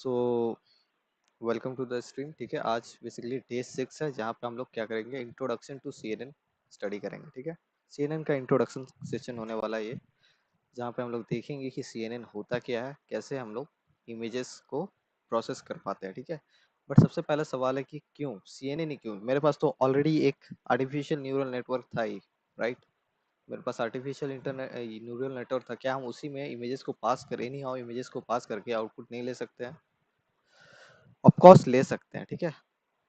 So welcome to the stream. ठीक है, आज बेसिकली डे 6 है जहाँ पे हम लोग क्या करेंगे, इंट्रोडक्शन टू CNN स्टडी करेंगे। ठीक है, CNN का इंट्रोडक्शन सेशन होने वाला है ये, जहाँ पे हम लोग देखेंगे कि CNN होता क्या है, कैसे हम लोग इमेजेस को प्रोसेस कर पाते हैं। ठीक है, बट सबसे पहला सवाल है कि क्यों CNN ही क्यों? मेरे पास तो ऑलरेडी एक आर्टिफिशियल न्यूरल नेटवर्क था ही, राइट? मेरे पास आर्टिफिशियल इंटरनेट न्यूरल नेटवर्क था, क्या हम उसी में इमेजेस को पास करें? नहीं, हाँ, इमेजेस को पास करके आउटपुट नहीं ले सकते हैं? ऑफ कोर्स ले सकते हैं। ठीक है,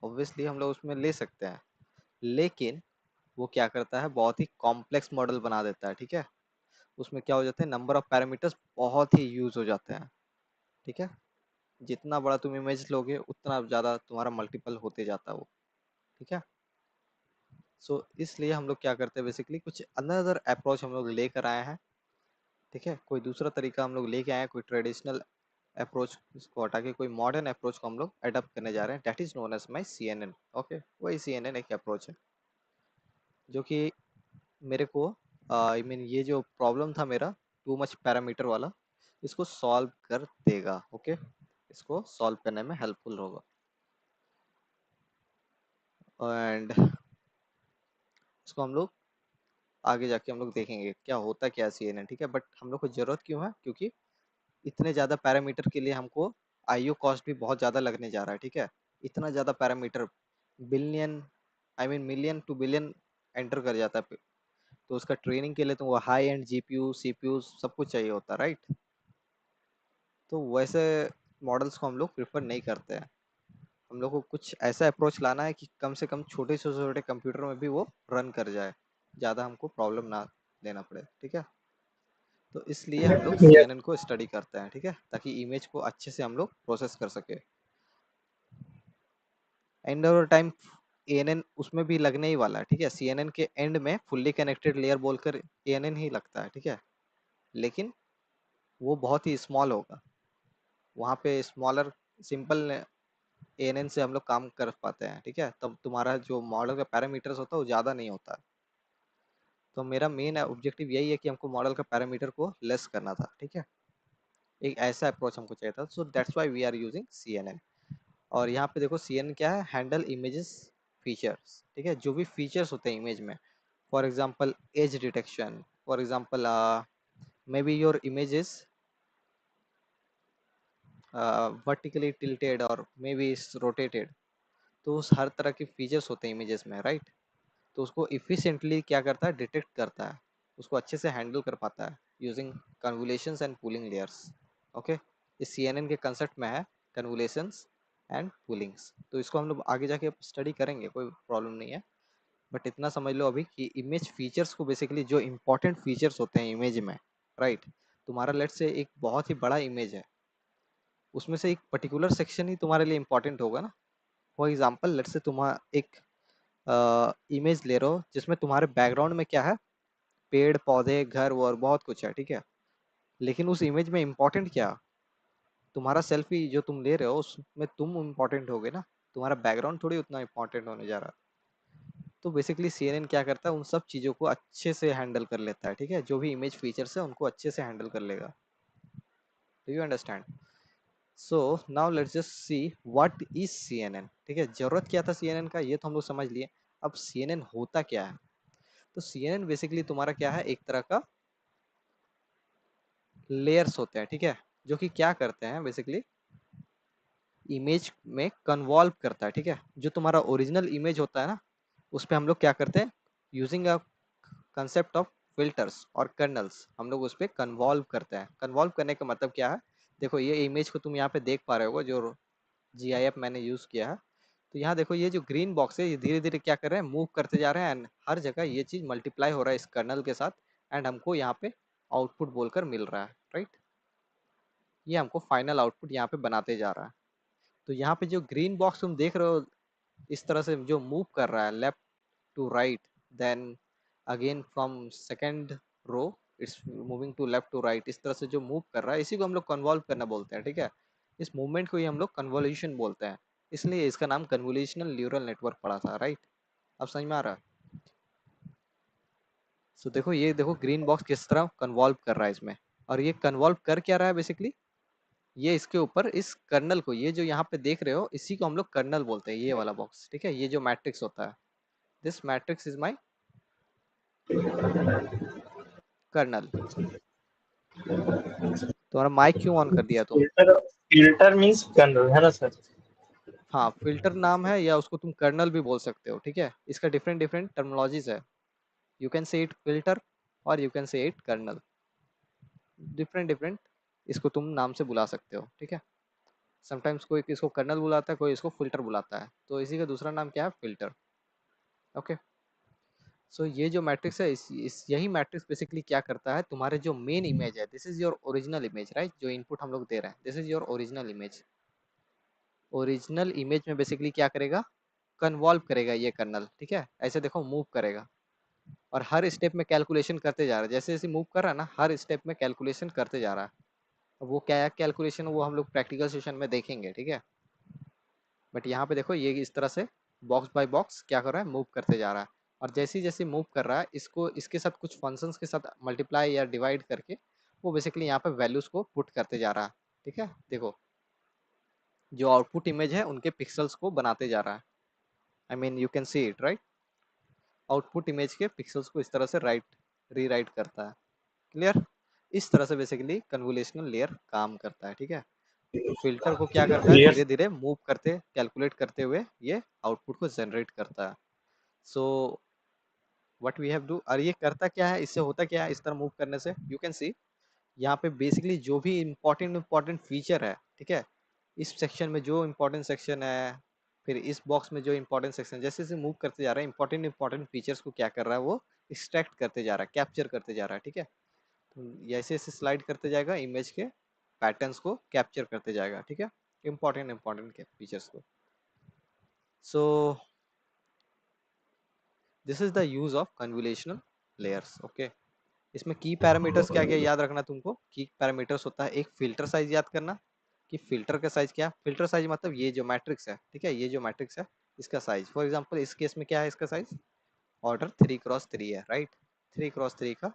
ऑब्वियसली हम लोग उसमें ले सकते हैं, लेकिन वो क्या करता है, बहुत ही कॉम्प्लेक्स मॉडल बना देता है। ठीक है, उसमें क्या हो जाता है, नंबर ऑफ पैरामीटर्स बहुत ही यूज हो जाते हैं। ठीक है, जितना बड़ा तुम इमेज लोगे उतना ज़्यादा तुम्हारा मल्टीपल होते जाता है वो। ठीक है, सो इसलिए हम लोग क्या करते हैं, बेसिकली कुछ अनदर अप्रोच हम लोग लेकर आए हैं। ठीक है, कोई दूसरा तरीका हम लोग लेके आए हैं, कोई ट्रेडिशनल अप्रोच इसको हटा के कोई मॉडर्न अप्रोच को हम लोग अडॉप्ट करने जा रहे हैं। That is known as my CNN। Okay, वही CNN एक अप्रोच है जो कि मेरे को आई मीन ये जो प्रॉब्लम था मेरा टू मच पैरामीटर वाला, इसको सॉल्व कर देगा। ओके, इसको सॉल्व करने में हेल्पफुल होगा। एंड इसको हम लोग आगे जाके हम लोग देखेंगे क्या होता क्या है CNN। ठीक है, बट हम लोग को जरूरत क्यों है? क्योंकि इतने ज़्यादा पैरामीटर के लिए हमको IO कॉस्ट भी बहुत ज़्यादा लगने जा रहा है। ठीक है, इतना ज़्यादा parameter, billion I mean million two billion enter कर जाता है, तो उसका ट्रेनिंग के लिए तो वो हाई एंड GPU CPU सब कुछ चाहिए होता है, राइट? तो वैसे मॉडल्स को हम लोग प्रिफर नहीं करते हैं। हम लोग को कुछ ऐसा अप्रोच लाना है कि कम से कम छोटे से छोटे कंप्यूटर में भी वो रन कर जाए, ज़्यादा हमको प्रॉब्लम ना देना पड़े। ठीक है, तो इसलिए हम लोग Yeah. CNN को स्टडी करते हैं। ठीक है, ताकि इमेज को अच्छे से हम लोग प्रोसेस कर सके। एंड ओवर टाइम ANN उसमें भी लगने ही वाला है। ठीक है, CNN के एंड में फुल्ली कनेक्टेड लेयर बोलकर ANN ही लगता है। ठीक है, लेकिन वो बहुत ही स्मॉल होगा, वहाँ पे स्मॉलर सिंपल ANN से हम लोग काम कर पाते हैं। ठीक है, तब तुम्हारा जो मॉडल का पैरामीटर्स होता है वो ज़्यादा नहीं होता। तो मेरा मेन ऑब्जेक्टिव यही है कि हमको मॉडल का पैरामीटर को लेस करना था। ठीक है, एक ऐसा अप्रोच हमको चाहिए था, so that's why we are using CNN। और यहाँ पे देखो CNN क्या है, हैंडल इमेजेस फीचर्स। ठीक है, जो भी फीचर्स होते हैं इमेज में, for example as detection, for example may be your images vertically tilted और मे बी रोटेटेड, तो उस हर तरह के फीचर्स होते हैं इमेजेस में, राइट? तो उसको इफिशिएंटली क्या करता है, डिटेक्ट करता है, उसको अच्छे से हैंडल कर पाता है using convolutions and pooling layers. Okay, इस CNN के कंसेप्ट में है कन्वोल्यूशंस एंड पूलिंग्स। तो इसको हम लोग आगे जाके स्टडी करेंगे, कोई प्रॉब्लम नहीं है, बट इतना समझ लो अभी कि इमेज फीचर्स को बेसिकली जो इंपॉर्टेंट फीचर्स होते हैं इमेज में, राइट? तुम्हारा लेट से एक बहुत ही बड़ा इमेज है, उसमें से एक पर्टिकुलर सेक्शन ही तुम्हारे लिए इंपॉर्टेंट होगा ना। फॉर एग्जाम्पल लेट से तुम्हारा एक इमेज ले रहे हो जिसमें तुम्हारे बैकग्राउंड में क्या है, पेड़ पौधे घर और बहुत कुछ है। ठीक है, लेकिन उस इमेज में इम्पोर्टेंट क्या, तुम्हारा सेल्फी जो तुम ले रहे हो उसमें तुम इम्पोर्टेंट होगे ना, तुम्हारा बैकग्राउंड थोड़ी उतना इम्पोर्टेंट होने जा रहा। तो बेसिकली CNN क्या करता है, उन सब चीज़ों को अच्छे से हैंडल कर लेता है। ठीक है, जो भी इमेज फीचर्स है उनको अच्छे से हैंडल कर लेगा। Do you understand? So now let's just see what is CNN। ठीक है, जरूरत क्या था CNN का ये तो हम लोग समझ लिए, अब CNN होता क्या है। तो CNN बेसिकली तुम्हारा क्या है, एक तरह का लेयर्स होते हैं। ठीक है, जो कि क्या करते हैं, बेसिकली इमेज में कन्वॉल्व करता है। ठीक है, जो तुम्हारा ओरिजिनल इमेज होता है ना, उस पर हम लोग क्या करते हैं, using a concept of filters और कर्नल्स, हम लोग उस पर कन्वॉल्व करते हैं। कन्वॉल्व करने का मतलब क्या है, देखो ये इमेज को तुम यहाँ पे देख पा रहे हो, जो GIF मैंने यूज किया है, तो यहाँ देखो ये जो ग्रीन बॉक्स है ये धीरे धीरे क्या कर रहे हैं, मूव करते जा रहे हैं, एंड हर जगह ये चीज मल्टीप्लाई हो रहा है इस कर्नल के साथ, एंड हमको यहाँ पे आउटपुट बोलकर मिल रहा है, राइट? ये हमको फाइनल आउटपुट यहाँ पे बनाते जा रहा है। तो यहाँ पे जो ग्रीन बॉक्स तुम देख रहे हो, इस तरह से जो मूव कर रहा है left to right, then again from second row it's moving to left to right, इस तरह से जो मूव कर रहा है इसी को हम लोग कन्वॉल्व करना बोलते हैं। ठीक है, इस मूवमेंट को ही हम लोग कन्वोल्यूशन बोलते हैं, इसलिए इसका नाम कन्वोल्यूशनल न्यूरल नेटवर्क पड़ा था, राइट? अब समझ में आ रहा है? सो देखो ये देखो ग्रीन बॉक्स किस तरह कन्वॉल्व कर रहा है इसमें, और ये कन्वॉल्व कर क्या रहा है बेसिकली, ये इसके ऊपर इस कर्नल को, ये जो यहाँ पे देख रहे हो, इसी को हम लोग कर्नल बोलते हैं, ये वाला बॉक्स, ठीक है। ये जो मैट्रिक्स होता है, this matrix is my kernel. तुम्हारा माइक क्यों ऑन कर दिया तुम? फिल्टर फिल्टर मींस कर्नल है ना सर? हाँ, फिल्टर नाम है, या उसको तुम कर्नल भी बोल सकते हो, ठीक है। इसका डिफरेंट डिफरेंट टर्मिनोलॉजीज है। You can say it filter और you can say it kernel, different different इसको तुम नाम से बुला सकते हो, ठीक है। समटाइम्स कोई इसको कर्नल बुलाता है, कोई इसको फिल्टर बुलाता है, तो इसी का दूसरा नाम क्या है? फिल्टर। ओके। सो ये जो मैट्रिक्स है, इस यही मैट्रिक्स बेसिकली क्या करता है, तुम्हारे जो मेन इमेज है, this is your original image, right, जो इनपुट हम लोग दे रहे हैं, this is your original image. Original image में बेसिकली क्या करेगा, कन्वॉल्व करेगा ये कर्नल, ठीक है। ऐसे देखो मूव करेगा, और हर स्टेप में कैलकुलेशन करते जा रहा है, जैसे जैसे मूव कर रहा है ना, हर स्टेप में कैलकुलेशन करते जा रहा है। अब वो क्या है कैलकुलेशन, वो हम लोग प्रैक्टिकल सेशन में देखेंगे, ठीक है। बट यहाँ पे देखो, ये इस तरह से बॉक्स बाय बॉक्स क्या कर रहा है, मूव करते जा रहा है। और जैसे जैसे मूव कर रहा है, इसको इसके साथ कुछ फंक्शंस के साथ मल्टीप्लाई या डिवाइड करके वो बेसिकली यहाँ पे वैल्यूज को पुट करते जा रहा है, ठीक है। देखो, जो आउटपुट इमेज है उनके पिक्सल्स को बनाते जा रहा है। I mean you can see it, right. Output image के पिक्सल्स को इस तरह से रीराइट करता है। क्लियर? इस तरह से बेसिकली कन्वोल्यूशनल लेयर काम करता है, ठीक है। तो फिल्टर को क्या करता है, क्लियर। धीरे धीरे मूव करते, कैलकुलेट करते हुए ये आउटपुट को जनरेट करता है। So what we have do, और ये करता क्या है, इससे होता क्या है, इस तरह मूव करने से यू कैन सी यहाँ पे बेसिकली जो भी इम्पोर्टेंट फीचर है, ठीक है, इस सेक्शन में जो इम्पोर्टेंट सेक्शन है, फिर इस बॉक्स में जो इम्पोर्टेंट सेक्शन, जैसे जैसे मूव करते जा रहा है, इंपॉर्टेंट फीचर्स को क्या कर रहा है, वो एक्सट्रैक्ट करते जा रहा है, कैप्चर करते जा रहा है, ठीक है। तो जैसे जैसे स्लाइड करते जाएगा, इमेज के पैटर्न्स को कैप्चर करते जाएगा, ठीक है, इंपॉर्टेंट के फीचर्स को। सो this is the use of convolutional layers, okay. इसमें की पैरामीटर्स क्या क्या याद रखना तुमको, की पैरामीटर्स होता है, एक फिल्टर साइज याद करना, कि फिल्टर का साइज क्या है, फिल्टर साइज मतलब ये जो मैट्रिक्स है, ठीक है, ये जो मैट्रिक्स है इसका साइज, फॉर एग्जांपल इस केस में क्या है, इसका साइज ऑर्डर 3x3 है, राइट। 3x3 का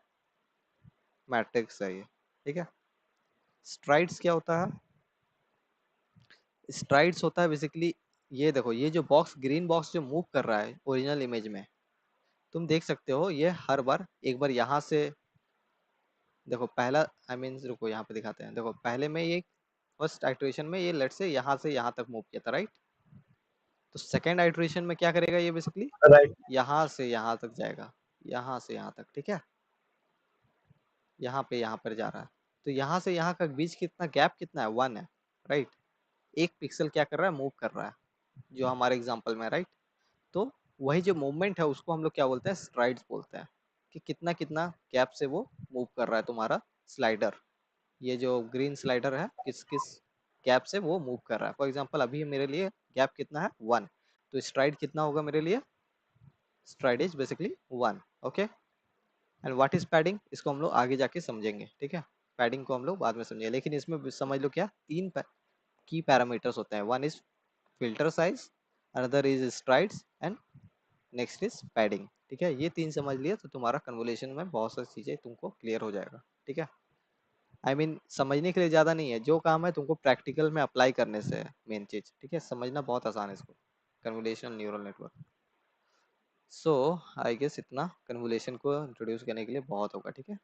मैट्रिक्स है ये, ठीक है। स्ट्राइड्स क्या होता है, स्ट्राइड्स होता है बेसिकली, ये देखो, ये जो बॉक्स, ग्रीन बॉक्स जो मूव कर रहा है ओरिजिनल इमेज में, तुम देख सकते हो, ये हर बार एक बार यहाँ से, देखो पहला, आई मीन रुको यहाँ पे दिखाते हैं, देखो पहले में ये फर्स्ट आइट्रेशन में ये लेट से यहाँ तक मूव किया था, राइट। तो सेकेंड आइट्रेशन में क्या करेगा, ये बेसिकली राइट। यहाँ से यहाँ तक जाएगा, यहाँ से यहाँ तक, ठीक है। यहाँ पे यहाँ पर जा रहा है, तो यहाँ से यहाँ का बीच कितना गैप, कितना है, 1 है, राइट। एक पिक्सल क्या कर रहा है, मूव कर रहा है, जो हमारे एग्जाम्पल में, राइट। तो वही जो मूवमेंट है उसको हम लोग क्या बोलते हैं, स्ट्राइड्स बोलते हैं, कि कितना कितना गैप से वो मूव कर रहा है तुम्हारा स्लाइडर, ये जो ग्रीन स्लाइडर है किस किस गैप से वो मूव कर रहा है। फॉर एग्जांपल अभी मेरे लिए गैप कितना है, 1, तो स्ट्राइड कितना होगा मेरे लिए, STRIDE is basically 1, okay. And what is padding, इसको हम लोग आगे जाके समझेंगे, ठीक है। पैडिंग को हम लोग बाद में समझेंगे, लेकिन इसमें समझ लो क्या, तीन की पैरामीटर्स होते हैं, one is filter size, another is strides, and next is padding, ठीक है। ये तीन समझ लिए तो तुम्हारा कन्वोल्यूशन में बहुत सारी चीजें तुमको क्लियर हो जाएगा, ठीक है। आई मीन समझने के लिए ज़्यादा नहीं है, जो काम है तुमको प्रैक्टिकल में अप्लाई करने से है मेन चीज़, ठीक है। समझना बहुत आसान है इसको, convolutional neural network. So I guess इतना कन्वोल्यूशन को इंट्रोड्यूस करने के लिए बहुत होगा, ठीक है।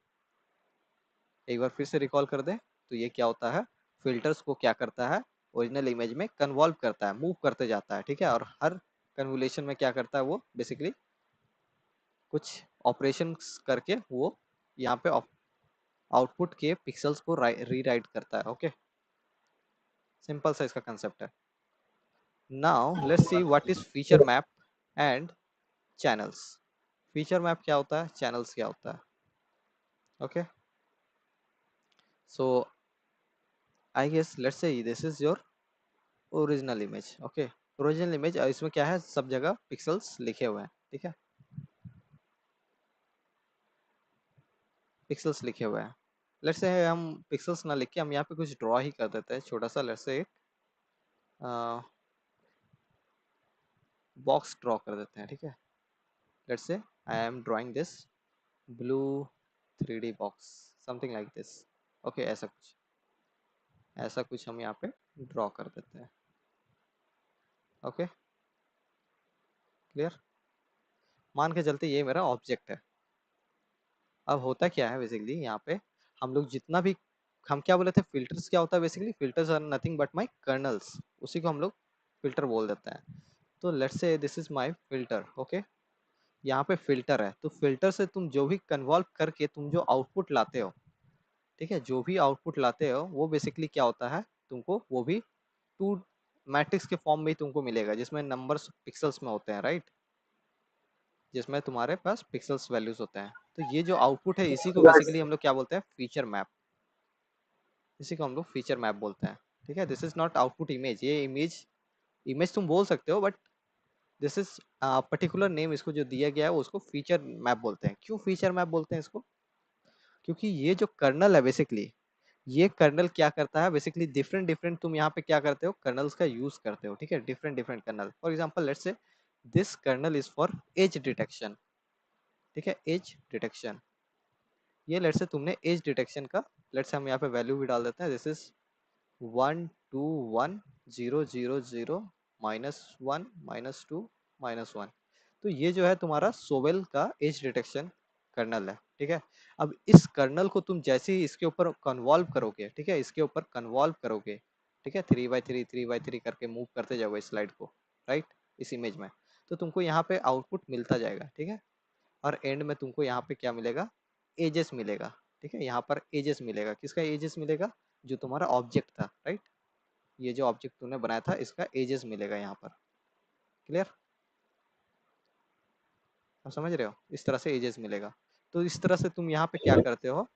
एक बार फिर से रिकॉल कर दें, तो ये क्या होता है, फिल्टर्स को क्या करता है, ओरिजिनल इमेज में कन्वॉल्व करता है, मूव करते जाता है, ठीक है। और हर कन्वोल्यूशन में क्या करता है वो बेसिकली कुछ ऑपरेशन करके वो यहाँ पे आउटपुट के पिक्सल्स को रीराइट करता है, ओके। सिंपल सा इसका कंसेप्ट है। Now let's see what is feature map and channels. Feature map क्या होता है, channels क्या होता है, okay. So I guess let's say this is your original image, okay. Original image, इसमें क्या है, सब जगह pixels लिखे हुए हैं, ठीक है, pixels लिखे हुए हैं। लेट्स से हम pixels ना लिख के हम यहाँ पे कुछ ड्रॉ ही कर देते हैं छोटा सा, लेट्स से बॉक्स ड्रॉ कर देते हैं, ठीक है। Let's say I am drawing this blue 3D box, something like this, okay, ऐसा कुछ। ऐसा कुछ हम यहाँ पे ड्रॉ कर देते हैं। Okay, clear. मान के चलते ये मेरा ऑब्जेक्ट है। अब होता क्या है बेसिकली यहाँ पे, हम लोग जितना भी, हम क्या बोले थे, फिल्टर्स क्या होता है basically, filters are nothing but my kernels, उसी को हम लोग फिल्टर बोल देते हैं। तो let's say this is my filter. Okay, यहाँ पे फिल्टर है, तो फिल्टर से तुम जो भी कन्वॉल्व करके तुम जो आउटपुट लाते हो, ठीक है, जो भी आउटपुट लाते हो वो बेसिकली क्या होता है, तुमको वो भी टू मैट्रिक्स के फॉर्म में ही तुमको मिलेगा, जिसमें नंबर्स पिक्सल्स में होते हैं, राइट, जिसमें तुम्हारे पास पिक्सल्स वैल्यूज होते हैं। तो ये जो आउटपुट है इसी को यस बेसिकली हम लोग क्या बोलते हैं, फीचर मैप, इसी को हम लोग फीचर मैप बोलते हैं। ठीक है, this is not output image, ये इमेज, इमेज तुम बोल सकते हो but this is particular name इसको जो दिया गया है उसको फीचर मैप बोलते हैं। क्यों फीचर मैप बोलते हैं इसको, क्योंकि ये जो कर्नल है बेसिकली, ये कर्नल क्या करता है बेसिकली, डिफरेंट डिफरेंट तुम यहाँ पे क्या करते हो, कर्नल्स का यूज करते हो। ठीक है, different different kernel, for example let's say this kernel is for edge detection. ठीक है, एज डिटेक्शन, ये लेट्स से तुमने एज डिटेक्शन का, लेट्स से हम यहाँ पे वैल्यू भी डाल देते हैं, दिस इज 1 2 1 0 0 0 -1 -2 -1। तो ये जो है तुम्हारा सोवेल का एज डिटेक्शन कर्नल है। ठीक है, अब इस कर्नल को तुम जैसे ही इसके ऊपर कन्वॉल्व करोगे, ठीक है, इसके ऊपर कन्वॉल्व करोगे, ठीक है, 3 by 3 करके मूव करते जाओगे स्लाइड को, राइट, इस इमेज में, तो तुमको यहाँ पे आउटपुट मिलता जाएगा। ठीक है, और एंड में तुमको यहाँ पे क्या मिलेगा, एजेस मिलेगा। ठीक है, यहाँ पर एजेस मिलेगा, किसका एजेस मिलेगा, जो तुम्हारा ऑब्जेक्ट था, राइट, ये जो ऑब्जेक्ट तूने बनाया था इसका एजेस मिलेगा यहाँ पर। क्लियर, आप समझ रहे हो, इस तरह से एजेस मिलेगा। तो इस तरह से तुम यहाँ पे क्या करते हो,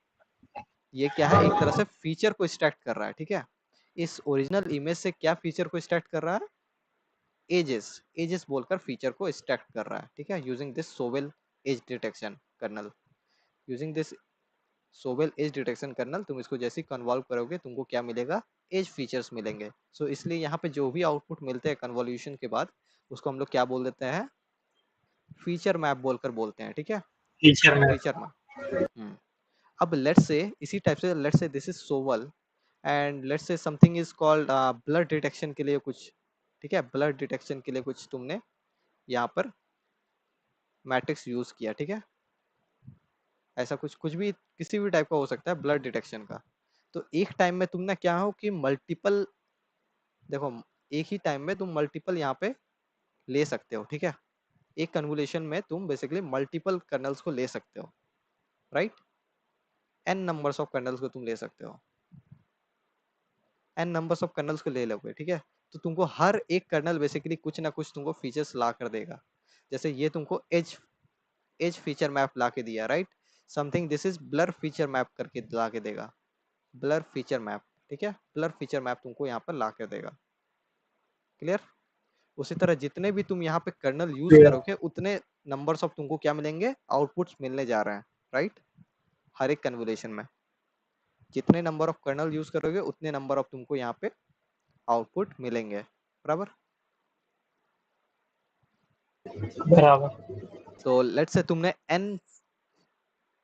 ये क्या है, एक तरह से फीचर को एक्सट्रैक्ट कर रहा है। ठीक है, इस ओरिजिनल इमेज से क्या फीचर को एक्सट्रैक्ट कर रहा है, एजेस, एजेस बोलकर फीचर को एक्सट्रैक्ट कर रहा है। ठीक है, using this Sobel edge detection kernel, using this Sobel edge detection kernel, तुम इसको जैसे कन्वॉल्व करोगे तुमको क्या मिलेगा, एज फीचर्स मिलेंगे। सो इसलिए यहाँ पे जो भी आउटपुट मिलते हैं कन्वॉल्यूशन के बाद, उसको हम लोग क्या बोल देते हैं, फीचर मैप बोलकर बोलते हैं। ठीक है, टीचर में। Feature map. अब लेट्स से इसी टाइप से, let's say this is Sobel and let's say something is called blob detection के लिए कुछ, ठीक है, ब्लड डिटेक्शन के लिए कुछ तुमने यहाँ पर मैट्रिक्स यूज किया। ठीक है, ऐसा कुछ, कुछ भी किसी भी टाइप का हो सकता है ब्लड डिटेक्शन का। तो एक टाइम में तुमने क्या हो कि मल्टीपल, देखो, एक ही टाइम में तुम मल्टीपल यहाँ पे ले सकते हो। ठीक है, एक कन्वोल्यूशन में तुम बेसिकली मल्टीपल कर्नल्स को ले सकते हो, right, n numbers of kernels को तुम ले सकते हो, एन नंबर्स ऑफ कर्नल्स को ले लोगे। ठीक है, तो तुमको हर एक कर्नल बेसिकली कुछ ना कुछ तुमको फीचर्स ला कर देगा। जैसे ये तुमको एज, एज फीचर मैप ला के दिया, right, something this is blur feature map करके ला के देगा, ब्लर फीचर मैप। ठीक है, ब्लर फीचर मैप तुमको यहाँ पर ला कर देगा। क्लियर, उसी तरह जितने भी तुम यहाँ पे कर्नल यूज करोगे उतने नंबर्स ऑफ तुमको क्या मिलेंगे, आउटपुट्स मिलने जा रहे हैं, राइट, हर एक कन्वोल्यूशन में जितने नंबर ऑफ कर्नल यूज करोगे उतने नंबर ऑफ तुमको यहाँ पे आउटपुट मिलेंगे, बराबर। बराबर। तो लेट्स से तुमने n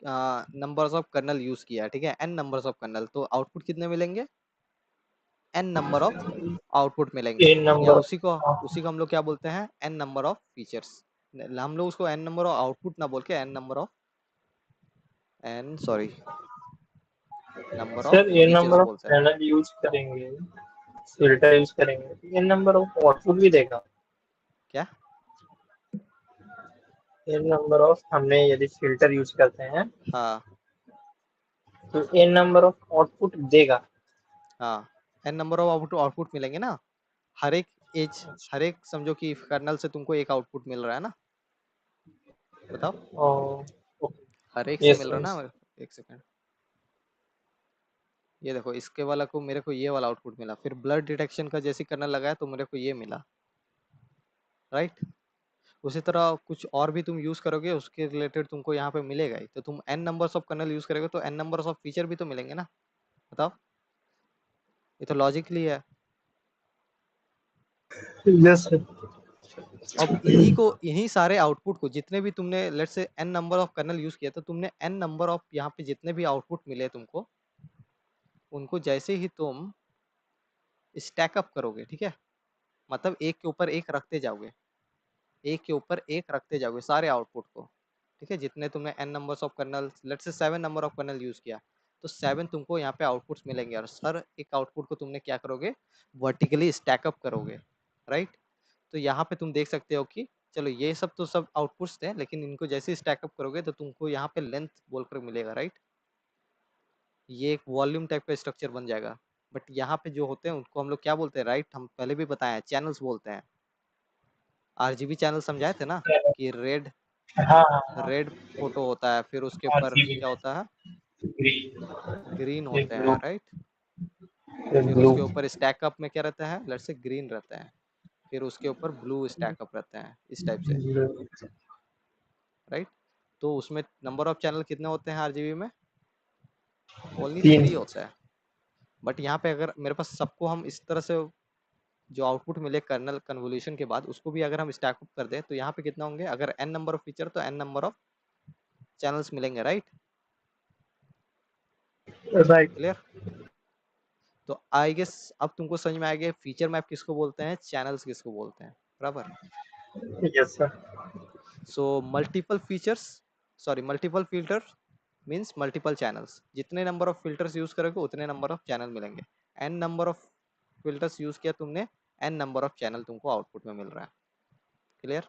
numbers of kernel use किया, ठीक है, n नंबर्स ऑफ कर्नल, तो आउटपुट कितने मिलेंगे, n नंबर ऑफ आउटपुट मिलेंगे, इन या नंबर। उसी को हम लोग क्या बोलते हैं, n नंबर ऑफ फीचर्स। हम लोग उसको n नंबर ऑफ आउटपुट ना बोल के n number of, n sorry, number of sir ये फीचर्स नंबर ऑफ बोलते हैं। पैनल यूज करेंगे, फिल्टर यूज करेंगे, ये नंबर ऑफ आउटपुट भी देगा। क्या, ये नंबर ऑफ, हमने यदि फिल्टर यूज करते हैं हाँ तो ये नंबर ऑफ आउटपुट देगा। हाँ, n number of output output मिलेंगे ना, हर एक एज, हर एक समझो कि कर्नल से तुमको एक आउटपुट मिल रहा है ना, बताओ, और हर एक से यस मिल रहा है यस। ना। एक सेकंड, ये देखो, इसके वाला को मेरे को ये वाला आउटपुट मिला, फिर ब्लड डिटेक्शन का जैसे कर्नल लगाया तो मेरे को ये मिला, राइट। उसी तरह कुछ और भी तुम यूज करोगे उसके रिलेटेड तुमको यहाँ पे मिलेगा ही, तो तुम n numbers of kernel use करोगे तो n नंबर्स ऑफ फीचर भी तो मिलेंगे ना, बताओ, ये तो लॉजिकली है। Yes sir. अब इन्हीं को, इन्हीं सारे आउटपुट को जितने भी तुमने let's say n number of kernel use किया, तो तुमने n नंबर ऑफ यहाँ पे जितने भी आउटपुट मिले तुमको, उनको जैसे ही तुम स्टैक अप करोगे, ठीक है, मतलब एक के ऊपर एक रखते जाओगे, एक के ऊपर एक रखते जाओगे सारे आउटपुट को, ठीक है, जितने तुमने n numbers of kernel, let's say 7 number of kernel use किया, तो 7 तुमको यहाँ पे आउटपुट्स मिलेंगे, और हर एक आउटपुट को तुमने क्या करोगे, वर्टिकली स्टैकअप करोगे, राइट। तो यहाँ पे तुम देख सकते हो कि चलो ये सब तो सब आउटपुट्स थे, लेकिन इनको जैसे स्टैकअप करोगे तो तुमको यहाँ पे लेंथ बोलकर मिलेगा, राइट। ये एक वॉल्यूम टाइप का स्ट्रक्चर बन जाएगा, बट यहाँ पे जो होते हैं उनको हम लोग क्या बोलते हैं, राइट, हम पहले भी बताए हैं, चैनल्स बोलते हैं। आरजीबी चैनल समझाए थे ना, कि रेड हाँ हाँ, रेड फोटो होता है, फिर उसके ऊपर आरजीबी क्या होता है, ग्रीन ग्रीन, एक होते ब्लू, हैं, राइट। एक फिर ब्लू। उसके ऊपर स्टैकअप में क्या रहता है, लेट्स से ग्रीन रहता है, फिर उसके ऊपर ब्लू स्टैकअप रहता है, इस टाइप से, राइट। तो उसमें नंबर ऑफ चैनल कितने होते हैं आरजीबी में, ओनली 3। 3 होता है। बट यहाँ पे अगर मेरे पास सबको हम इस तरह से जो आउटपुट मिले कर्नल कन्वोल्यूशन के बाद, उसको भी अगर हम स्टैक अप कर दें तो यहाँ पे कितना होंगे, अगर n नंबर ऑफ फीचर तो n नंबर ऑफ चैनल्स मिलेंगे, राइट। राइट। क्लियर। तो आई गेस अब तुमको समझ में आ गया फीचर मैप किसको बोलते हैं, चैनल्स किसको बोलते हैं, बराबर। Yes sir. So multiple features, sorry multiple filter means multiple channels, जितने नंबर ऑफ फिल्टर्स यूज करोगे उतने नंबर ऑफ चैनल मिलेंगे। n number of filters use किया तुमने, n नंबर ऑफ चैनल तुमको आउटपुट में मिल रहा है। क्लियर।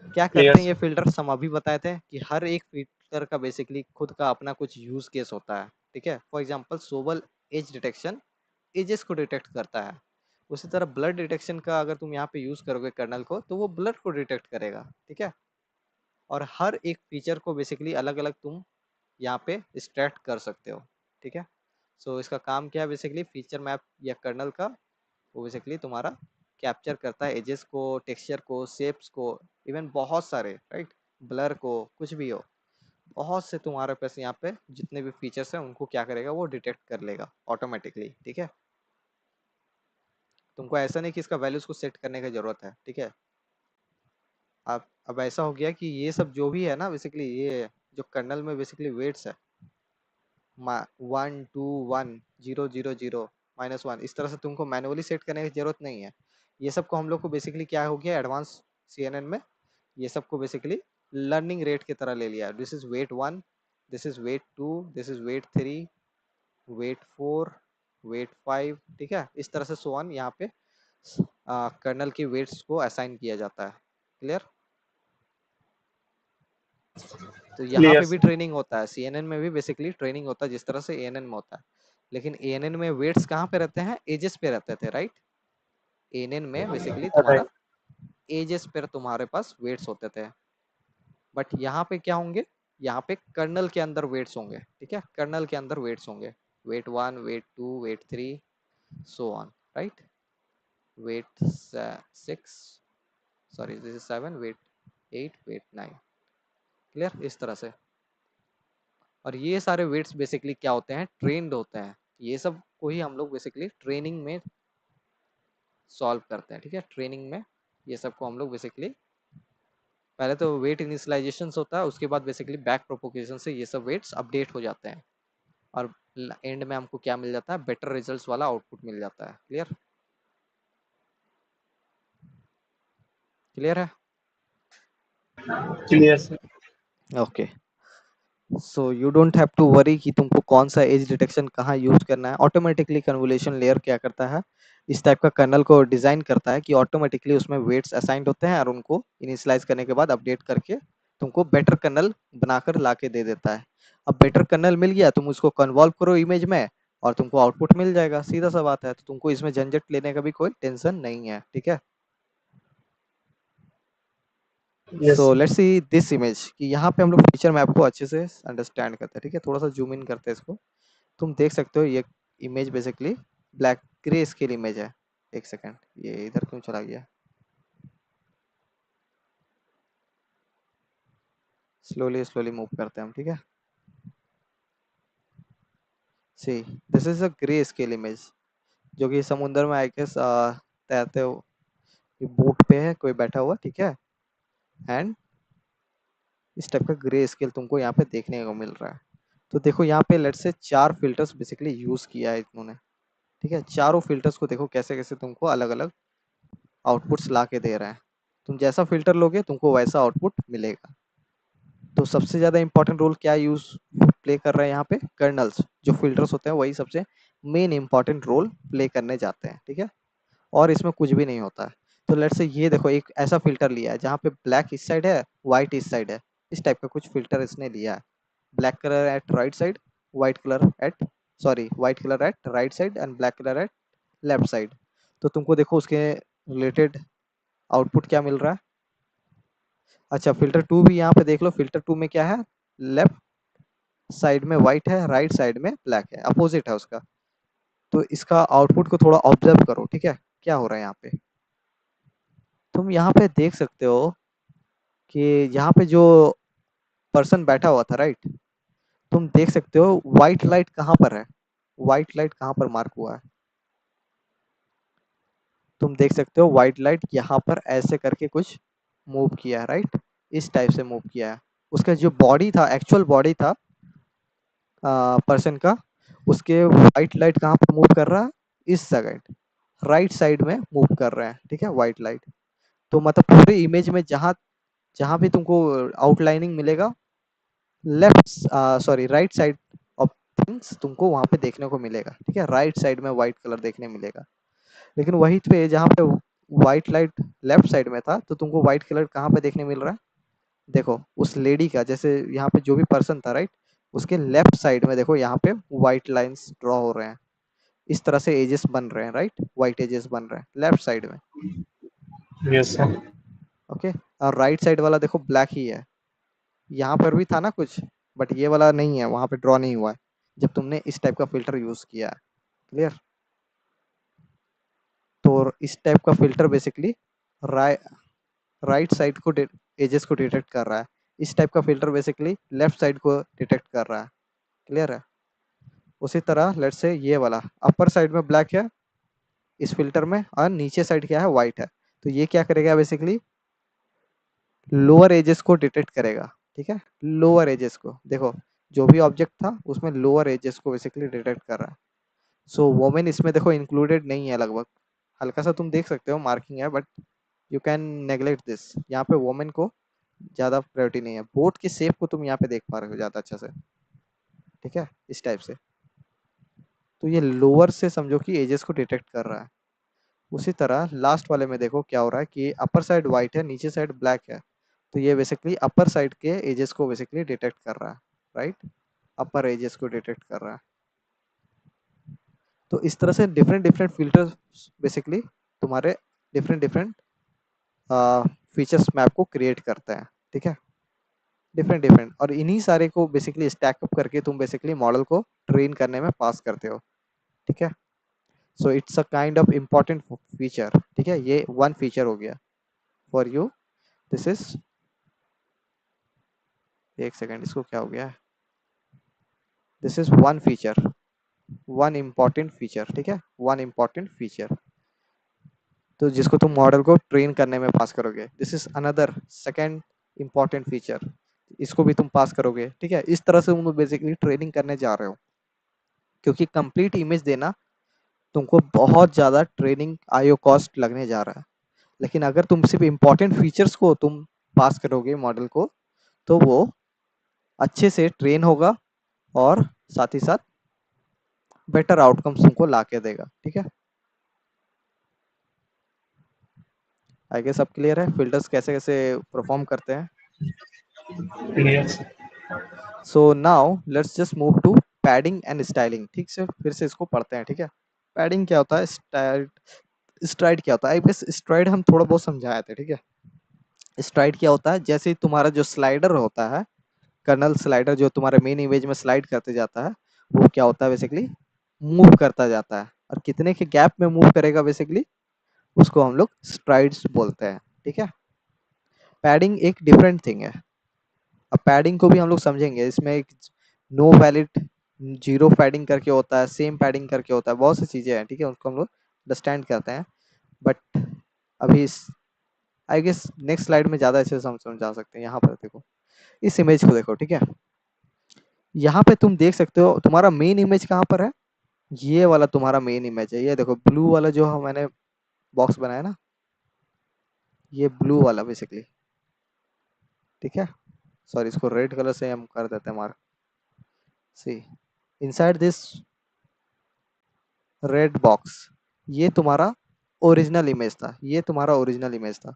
क्या क्लियर करते हैं ये सर। फिल्टर्स, हम अभी बताए थे कि हर एक फिल्टर का बेसिकली खुद का अपना कुछ यूज केस होता है, ठीक है। For example Sobel edge detection edges को डिटेक्ट करता है, उसी तरह ब्लड डिटेक्शन का अगर तुम यहाँ पे यूज करोगे कर्नल को तो वो ब्लड को डिटेक्ट करेगा, ठीक है। और हर एक फीचर को बेसिकली अलग अलग तुम यहाँ पे एक्सट्रैक्ट कर सकते हो, ठीक है। सो इसका काम क्या है, बेसिकली फीचर मैप या कर्नल का, वो बेसिकली तुम्हारा कैप्चर करता है एजेस को, टेक्सचर को, शेप्स को, इवन बहुत सारे, राइट, ब्लर को, कुछ भी हो, बहुत से तुम्हारे पास यहाँ पे जितने भी फीचर्स हैं उनको क्या करेगा, वो डिटेक्ट कर लेगा ऑटोमेटिकली, ठीक है। तुमको ऐसा नहीं कि इसका वैल्यूज को सेट करने की जरूरत है, ठीक है। अब ऐसा हो गया कि ये सब जो भी है ना, बेसिकली ये जो कर्नल में बेसिकली वेट्स है, 1 2 1 0 0 0 -1, इस तरह से तुमको मैनुअली सेट करने की जरूरत नहीं है। ये सब को हम लोग को बेसिकली क्या हो गया एडवांस CNN में, ये सब को बेसिकली लर्निंग रेट की तरह ले लिया, this is weight 1, this is weight 2, this is weight 3, weight 4, weight 5, ठीक है, इस तरह से सो ऑन यहाँ पे कर्नल की वेट्स को असाइन किया जाता है। क्लियर। तो यहाँ क्लियर पे भी सर। ट्रेनिंग होता है, CNN में भी बेसिकली ट्रेनिंग होता है जिस तरह से ANN में होता है, लेकिन ANN में वेट्स कहाँ पे रहते हैं, एजेस पे रहते थे, राइट। ANN में बेसिकली तुम्हारा राइट। एजेस पे तुम्हारे पास वेट्स होते थे, बट यहाँ पे क्या होंगे, यहाँ पे कर्नल के अंदर वेट्स होंगे, ठीक है, कर्नल के अंदर वेट्स होंगे, weight 1, weight 2, weight 3, so on, right, weight 6, sorry this is 7, weight 8, weight 9। Clear, इस तरह से। और ये सारे वेट्स बेसिकली क्या होते हैं, ट्रेंड होते हैं, ये सब को ही हम लोग बेसिकली ट्रेनिंग में सॉल्व करते हैं, ठीक है। ट्रेनिंग में ये सब को हम लोग बेसिकली पहले तो वेट इनिशियलाइजेशन होता है, उसके बाद बेसिकली बैक प्रोपोगेशन से ये सब वेट्स अपडेट हो जाते हैं, और एंड में हमको क्या मिल जाता है, बेटर रिजल्ट्स वाला आउटपुट मिल जाता है। क्लियर, क्लियर है। Clear sir. Okay, so you don't have to worry कि तुमको कौन सा एज डिटेक्शन कहाँ यूज करना है, ऑटोमेटिकली कन्वोल्यूशन लेयर क्या करता है, इस टाइप का कर्नल को डिजाइन करता है कि ऑटोमेटिकली उसमें वेट्स असाइंड होते हैं, और उनको इनिशियलाइज करने के बाद अपडेट करके तुमको बेटर कर्नल बनाकर ला के दे देता है। अब बेटर कर्नल मिल गया, तुम उसको कन्वॉल्व करो इमेज में और तुमको आउटपुट मिल जाएगा, सीधा सा बात है, तो तुमको इसमें झंझट लेने का भी कोई टेंशन नहीं है, ठीक है। Yes so sir. Let's see this image, कि यहाँ पे हम लोग फीचर मैप को अच्छे से अंडरस्टैंड करते हैं, ठीक है। थोड़ा सा जूम इन करते हैं इसको, तुम देख सकते हो ये image basically black grey scale image है। एक सेकंड, ये इधर क्यों चला गया, स्लोली स्लोली मूव करते हैं हम, ठीक है। See this is a grey scale image, जो कि समुद्र में आई गेस तैरते हो, बोट पे है कोई बैठा हुआ, ठीक है, एंड इस टाइप का ग्रे स्केल तुमको यहाँ पे देखने को मिल रहा है। तो देखो यहाँ पे let's say 4 filters basically use किया है इन्होंने, ठीक है, चारों फिल्टर्स को देखो कैसे कैसे तुमको अलग अलग आउटपुट्स ला के दे रहे हैं। तुम जैसा फिल्टर लोगे तुमको वैसा आउटपुट मिलेगा। तो सबसे ज्यादा इंपॉर्टेंट रोल क्या यूज प्ले कर रहे हैं यहाँ पे, कर्नल्स जो फिल्टर्स होते हैं वही सबसे मेन इंपॉर्टेंट रोल प्ले करने जाते हैं। ठीक है, और इसमें कुछ भी नहीं होता है। तो लेट्स से ये देखो एक ऐसा फिल्टर लिया है जहाँ पे ब्लैक इस साइड है, व्हाइट इस साइड है। इस टाइप का कुछ फिल्टर इसने लिया है। Black colour at right side, white colour at white colour at right side and black colour at left side. तो तुमको देखो उसके रिलेटेड आउटपुट क्या मिल रहा है। अच्छा, फिल्टर टू भी यहाँ पे देख लो। फिल्टर टू में क्या है, लेफ्ट साइड में व्हाइट है, राइट साइड में ब्लैक है, अपोजिट है उसका। तो इसका आउटपुट को थोड़ा ऑब्जर्व करो। ठीक है, क्या हो रहा है यहाँ पे। तुम यहाँ पे देख सकते हो कि यहाँ पे जो पर्सन बैठा हुआ था, राइट, तुम देख सकते हो व्हाइट लाइट कहाँ पर है, व्हाइट लाइट कहाँ पर मार्क हुआ है। तुम देख सकते हो व्हाइट लाइट यहाँ पर ऐसे करके कुछ मूव किया है, राइट, इस टाइप से मूव किया है। उसका जो बॉडी था, एक्चुअल बॉडी था पर्सन का, उसके व्हाइट लाइट कहाँ पर मूव कर रहा है, इस साइड, राइट साइड में मूव कर रहे हैं। ठीक है, व्हाइट लाइट। तो मतलब पूरे इमेज में जहाँ जहाँ भी तुमको आउटलाइनिंग मिलेगा, left right side of things तुमको वहां पे देखने को मिलेगा। ठीक है, राइट साइड में व्हाइट कलर देखने मिलेगा। लेकिन वही पे जहाँ पे व्हाइट लाइट लेफ्ट साइड में था, तो तुमको व्हाइट कलर कहाँ पे देखने मिल रहा है, देखो उस लेडी का, जैसे यहाँ पे जो भी पर्सन था, राइट, उसके लेफ्ट साइड में देखो यहाँ पे व्हाइट लाइंस ड्रॉ हो रहे हैं। इस तरह से एजेस बन रहे हैं, राइट, व्हाइट एजेस बन रहे हैं लेफ्ट साइड में। Yes sir. ओके, और राइट साइड वाला देखो ब्लैक ही है। यहाँ पर भी था ना कुछ, बट ये वाला नहीं है, वहां पे ड्रॉ नहीं हुआ है जब तुमने इस टाइप का फिल्टर यूज किया है। क्लियर। तो इस टाइप का फिल्टर बेसिकली राइट साइड को एजेस को डिटेक्ट कर रहा है। इस टाइप का फिल्टर बेसिकली लेफ्ट साइड को डिटेक्ट कर रहा है। क्लियर है। उसी तरह लेट्स से ये वाला अपर साइड में ब्लैक है इस फिल्टर में, और नीचे साइड क्या है, व्हाइट है। तो ये क्या करेगा बेसिकली, लोअर एजेस को डिटेक्ट करेगा। ठीक है, लोअर एजेस को देखो, जो भी ऑब्जेक्ट था उसमें लोअर एजेस को बेसिकली डिटेक्ट कर रहा है। सो वोमेन इसमें देखो इंक्लूडेड नहीं है लगभग, हल्का सा तुम देख सकते हो मार्किंग है, but you can neglect this. यहाँ पे वोमेन को ज्यादा प्रायोरिटी नहीं है। बोट की शेप को तुम यहाँ पे देख पा रहे हो ज्यादा अच्छा से। ठीक है, इस टाइप से। तो ये लोअर से समझो कि एजेस को डिटेक्ट कर रहा है। उसी तरह लास्ट वाले में देखो क्या हो रहा है कि अपर साइड व्हाइट है, नीचे साइड ब्लैक है। तो ये बेसिकली अपर साइड के एजेस को बेसिकली डिटेक्ट कर रहा है, राइट, अपर एजेस को डिटेक्ट कर रहा है। तो इस तरह से डिफरेंट डिफरेंट फिल्टर्स बेसिकली तुम्हारे डिफरेंट डिफरेंट फीचर्स मैप को क्रिएट करते हैं। ठीक है, डिफरेंट डिफरेंट, और इन्हीं सारे को बेसिकली स्टैकअप करके तुम बेसिकली मॉडल को ट्रेन करने में पास करते हो। ठीक है, so it's a kind of important feature. ठीक है, ये वन फीचर हो गया फॉर यू। दिस इज, एक सेकेंड, इसको क्या हो गया, this is one feature, one important feature. ठीक है, वन इम्पॉर्टेंट फीचर, तो जिसको तुम मॉडल को ट्रेन करने में पास करोगे। This is another second important feature, इसको भी तुम पास करोगे। ठीक है, इस तरह से तुम बेसिकली ट्रेनिंग करने जा रहे हो, क्योंकि कंप्लीट इमेज देना तुमको बहुत ज़्यादा ट्रेनिंग आईओ कॉस्ट लगने जा रहा है। लेकिन अगर तुम सिर्फ इम्पोर्टेंट फीचर्स को तुम पास करोगे मॉडल को, तो वो अच्छे से ट्रेन होगा और साथ ही साथ बेटर आउटकम्स तुमको ला के देगा। ठीक है, आई गेस सब क्लियर है फिल्टर्स कैसे कैसे परफॉर्म करते हैं। Clear. So now let's just move to padding and styling. ठीक से फिर से इसको पढ़ते हैं। ठीक है, पैडिंग क्या होता है, स्ट्राइड क्या होता है। बस स्ट्राइड हम थोड़ा बहुत समझाए थे। ठीक है, स्ट्राइड क्या होता है, जैसे तुम्हारा जो स्लाइडर होता है, कर्नल स्लाइडर जो तुम्हारे मेन इमेज में स्लाइड करते जाता है, वो क्या होता है बेसिकली, मूव करता जाता है। और कितने के गैप में मूव करेगा बेसिकली, उसको हम लोग स्ट्राइड्स बोलते हैं। ठीक है, पैडिंग एक डिफरेंट थिंग है। अब पैडिंग को भी हम लोग समझेंगे। इसमें एक नो वैलिड, जीरो पैडिंग करके होता है, सेम पैडिंग करके होता है, बहुत सी चीजें हैं। ठीक है, उसको हम लोग अंडरस्टैंड करते हैं। बट अभी इस आई गेस नेक्स्ट स्लाइड में ज्यादा अच्छे से हम समझा सकते हैं। यहाँ पर देखो, इस इमेज को देखो। ठीक है, यहाँ पे तुम देख सकते हो तुम्हारा मेन इमेज कहाँ पर है, ये वाला तुम्हारा मेन इमेज है। ये देखो ब्लू वाला जो मैंने बॉक्स बनाया ना, ये ब्लू वाला बेसिकली, ठीक है। सॉरी, इसको रेड कलर से हम कर देते हैं mark. See inside this red box, ये तुम्हारा ओरिजिनल इमेज था। ये तुम्हारा ओरिजिनल इमेज था।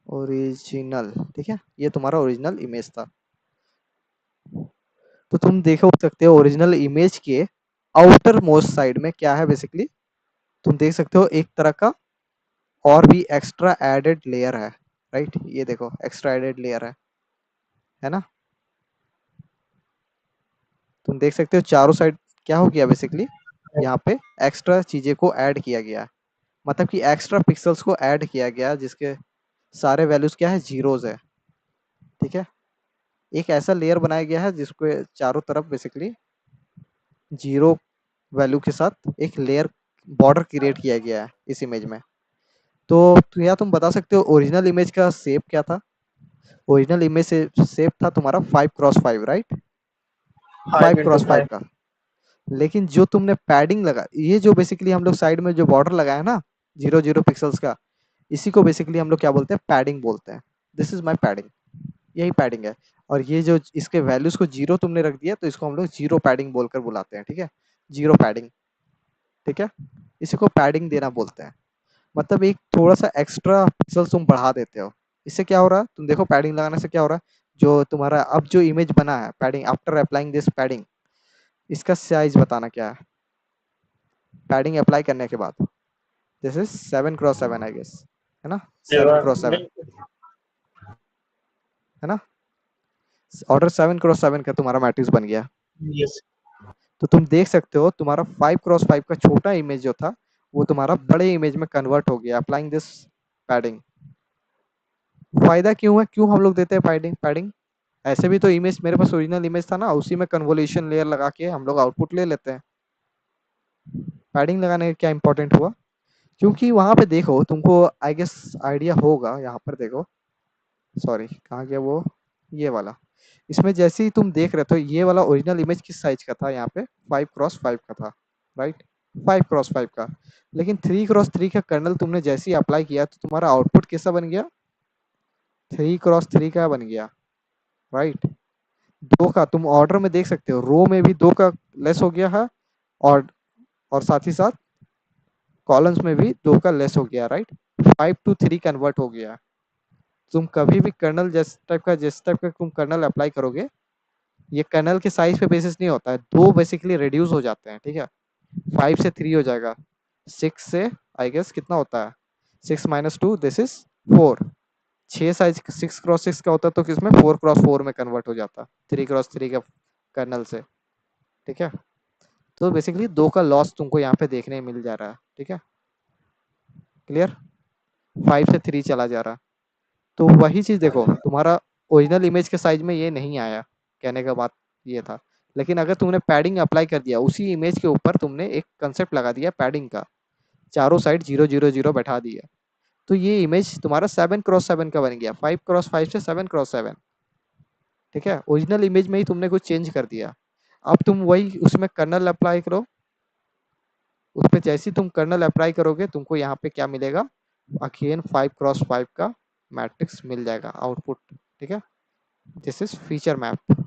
ओरिजिनल, ठीक है, ये तुम्हारा ओरिजिनल इमेज था। तो तुम देखो सकते हो ओरिजिनल इमेज के आउटर मोस्ट साइड में क्या है बेसिकली। तुम देख सकते हो एक तरह का और भी एक्स्ट्रा एडेड लेयर है, राइट। ये देखो एक्स्ट्रा एडेड लेयर है ना। तुम देख सकते हो चारों साइड क्या हो गया बेसिकली, यहाँ पे एक्स्ट्रा चीजें को ऐड किया गया, मतलब कि एक्स्ट्रा पिक्सल्स को ऐड किया गया जिसके सारे वैल्यूज क्या है, जीरोज है, ठीक है। एक ऐसा लेयर बनाया गया है जिसको चारों तरफ बेसिकली जीरो वैल्यू के साथ एक लेयर बॉर्डर क्रिएट किया गया है इस इमेज में। तो या तुम बता सकते हो ओरिजिनल इमेज का शेप क्या था। ओरिजिनल इमेज से शेप था तुम्हारा 5x5, right. Five five into cross five five का। लेकिन जो तुमने पैडिंग लगा, ये जो बेसिकली हम लोग साइड में जो बॉर्डर लगाया ना 0 0 पिक्सल्स का, इसी को बेसिकली हम लोग क्या बोलते हैं, पैडिंग बोलते हैं। दिस इज माई पैडिंग, यही पैडिंग है। और ये जो इसके वैल्यूज को जीरो तुमने रख दिया तो इसको हम लोग जीरो पैडिंग बोलकर बुलाते हैं, ठीक है। जीरो पैडिंग, ठीक है। इसी को पैडिंग देना बोलते हैं। मतलब एक थोड़ा सा एक्स्ट्रा पिक्सल तुम बढ़ा देते हो। इससे क्या हो रहा है, तुम देखो पैडिंग लगाने से क्या हो रहा है, जो तुम्हारा अब जो इमेज बना है padding, after applying this padding, इसका साइज बताना क्या है पैडिंग अप्लाई करने के बाद। This is 7x7 I guess, है ना। 7x7, है ना। ऑर्डर 7x7 का तुम्हारा मैट्रिक्स बन गया। यस। तो तुम देख सकते हो तुम्हारा 5x5 का छोटा इमेज जो था वो तुम्हारा बड़े इमेज में कन्वर्ट हो गया अप्लाइंग दिस पैडिंग। फायदा क्यों है, क्यों हम लोग देते हैं पैडिंग पैडिंग। ऐसे भी तो इमेज मेरे पास ओरिजिनल इमेज था ना, उसी में कन्वोल्यूशन लेयर लगा के हम लोग आउटपुट ले लेते हैं। पैडिंग लगाने का क्या इंपॉर्टेंट हुआ, क्योंकि वहां पे देखो तुमको आई गेस आइडिया होगा, यहाँ पर देखो, सॉरी कहाँ गया वो, ये वाला। इसमें जैसे ही तुम देख रहे थे ये वाला ओरिजिनल इमेज किस साइज का था, यहाँ पे 5x5 का था, राइट। 5x5 का। लेकिन 3x3 का कर्नल तुमने जैसे ही अप्लाई किया तो तुम्हारा आउटपुट कैसा बन गया, 3x3 का बन गया, राइट। दो का तुम ऑर्डर में देख सकते हो, रो में भी दो का लेस हो गया है, और साथ ही साथ कॉलम्स में भी दो का लेस हो गया, राइट। 5 to 3 कन्वर्ट हो गया। तुम कभी भी कर्नल जिस टाइप का तुम कर्नल अप्लाई करोगे, ये कर्नल के साइज पे बेसिस नहीं होता है, दो बेसिकली रिड्यूस हो जाते हैं, ठीक है। 5 से 3 हो जाएगा, 6 से आई गेस कितना होता है, 6 - 2 दिस इज 4। 6 साइज 6x6 का होता तो किसमें 4x4 में कन्वर्ट हो जाता 3x3 का कर्नल से, ठीक है। तो बेसिकली दो का लॉस तुमको यहाँ पे देखने मिल जा रहा है, ठीक है। क्लियर, 5 से 3 चला जा रहा। तो वही चीज देखो तुम्हारा ओरिजिनल इमेज के साइज में ये नहीं आया, कहने का बात ये था। लेकिन अगर तुमने पैडिंग अप्लाई कर दिया उसी इमेज के ऊपर, तुमने एक कंसेप्ट लगा दिया पैडिंग का, चारों साइड 0 0 0 बैठा दिया, तो ये इमेज तुम्हारा 7x7 का बन गया, 5x5 से 7x7, ठीक है। ओरिजिनल इमेज में ही तुमने कुछ चेंज कर दिया। अब तुम वही उसमें कर्नल अप्लाई करो, उस पर जैसे ही तुम कर्नल अप्लाई करोगे तुमको यहाँ पे क्या मिलेगा, अगेन 5x5 का मैट्रिक्स मिल जाएगा आउटपुट, ठीक है। दिस इज फीचर मैप,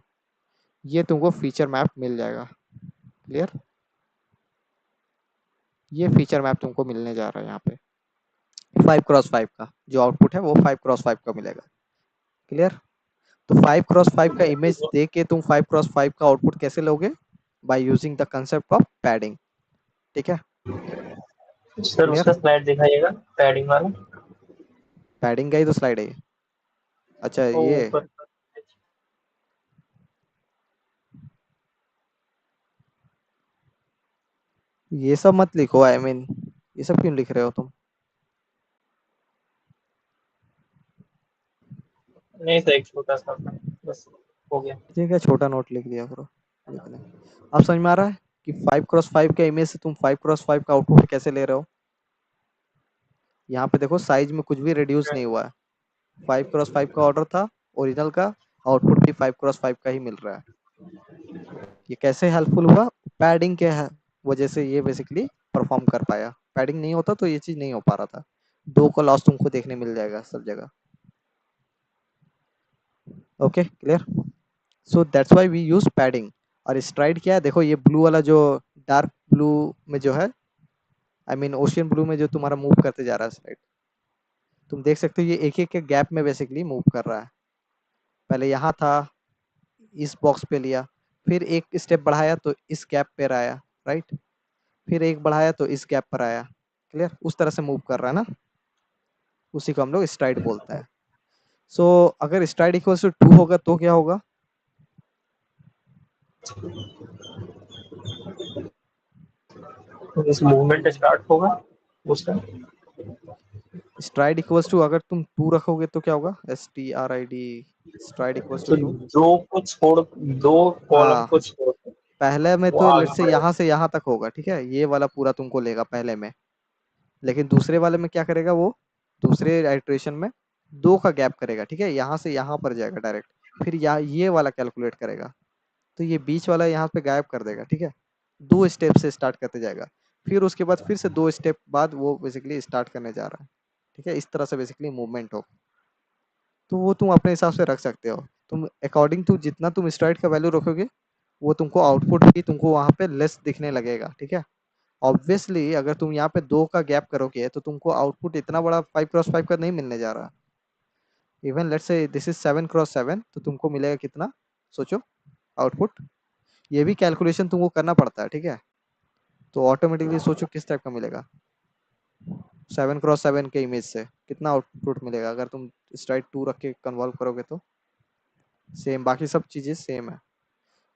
ये तुमको फीचर मैप मिल जाएगा। क्लियर, ये फीचर मैप तुमको मिलने जा रहा है यहाँ पे 5x5 का जो आउटपुट है वो 5x5 का मिलेगा। क्लियर। तो 5x5 का इमेज दे के तुम 5x5 का आउटपुट कैसे लोगे, by using the concept of padding, ठीक है। सर क्लियर, उसका स्लाइड दिखाइएगा, पैडिंग वाला। पैडिंग का ही तो स्लाइड है ये। अच्छा ओ ये ऊपर। ये सब मत लिखो, आई मीन ये सब क्यों लिख रहे हो तुम। नहीं सर, एक छोटा सा था, बस हो गया। ठीक है, छोटा नोट लिख दिया करो, इतने। अब समझ में आ रहा है कि 5x5 के इमेज से तुम 5x5 का आउटपुट कैसे ले रहे हो। यहाँ पे देखो साइज में कुछ भी रिड्यूस नहीं हुआ है, 5x5 का ऑर्डर था ओरिजिनल का, आउटपुट भी 5x5 का ही मिल रहा है। ये कैसे हेल्पफुल हुआ, पैडिंग के वजह से ये बेसिकली परफॉर्म कर पाया। पैडिंग नहीं होता तो ये चीज नहीं हो पा रहा था। 2 का लॉस तुमको देखने मिल जाएगा सब जगह। Okay clear. So that's why we use padding. और स्ट्राइड क्या है, देखो ये ब्लू वाला जो डार्क ब्लू में जो है, आई मीन ओशियन ब्लू में जो तुम्हारा मूव करते जा रहा है स्लाइड, तुम देख सकते हो ये एक एक के गैप में बेसिकली मूव कर रहा है। पहले यहाँ था, इस बॉक्स पे लिया, फिर एक स्टेप बढ़ाया तो इस गैप पे आया, राइट, फिर एक बढ़ाया तो इस गैप पर आया। क्लियर, उस तरह से मूव कर रहा है ना, उसी को हम लोग स्ट्राइड बोलते हैं। सो अगर स्ट्राइड इक्वल्स टू 2 होगा तो क्या होगा? इस मूवमेंट स्टार्ट होगा उस टाइम। स्ट्राइड इक्वल्स टू, अगर तुम 2 रखोगे तो क्या होगा? STRID, स्ट्राइड इक्वल्स टू तो 2। दो कॉलम हाँ, को छोड़ के पहले में वो तो आगे लेट्स से बढ़ेगा। यहाँ से यहाँ तक होगा, ठीक है, ये वाला पूरा तुमको लेगा पहले में। लेकिन दूसरे वाले में क्या करेगा वो, दूसरे आइट्रेशन में 2 का गैप करेगा, ठीक है, यहाँ से यहाँ पर जाएगा डायरेक्ट, फिर यहाँ ये वाला कैलकुलेट करेगा, तो ये बीच वाला यहाँ पे गायब कर देगा, ठीक है। 2 स्टेप से स्टार्ट करते जाएगा, फिर उसके बाद फिर से 2 स्टेप बाद वो बेसिकली स्टार्ट करने जा रहा है, ठीक है। इस तरह से बेसिकली मूवमेंट हो, तो वो तुम अपने हिसाब से रख सकते हो। तुम अकॉर्डिंग टू जितना तुम स्ट्राइड का वैल्यू रखोगे, वो तुमको आउटपुट भी तुमको वहाँ पे लेस दिखने लगेगा, ठीक है। ऑब्वियसली अगर तुम यहाँ पे 2 का गैप करोगे तो तुमको आउटपुट इतना बड़ा 5x5 का नहीं मिलने जा रहा। Even let's say this is 7x7, तो तुमको मिलेगा कितना, सोचो आउटपुट। ये भी कैलकुलेशन तुमको करना पड़ता है, ठीक है। तो ऑटोमेटिकली सोचो किस टाइप का मिलेगा। 7x7 के इमेज से कितना आउटपुट मिलेगा अगर तुम स्ट्राइड 2 रख के कन्वॉल्व करोगे तो? सेम, बाकी सब चीजें सेम है।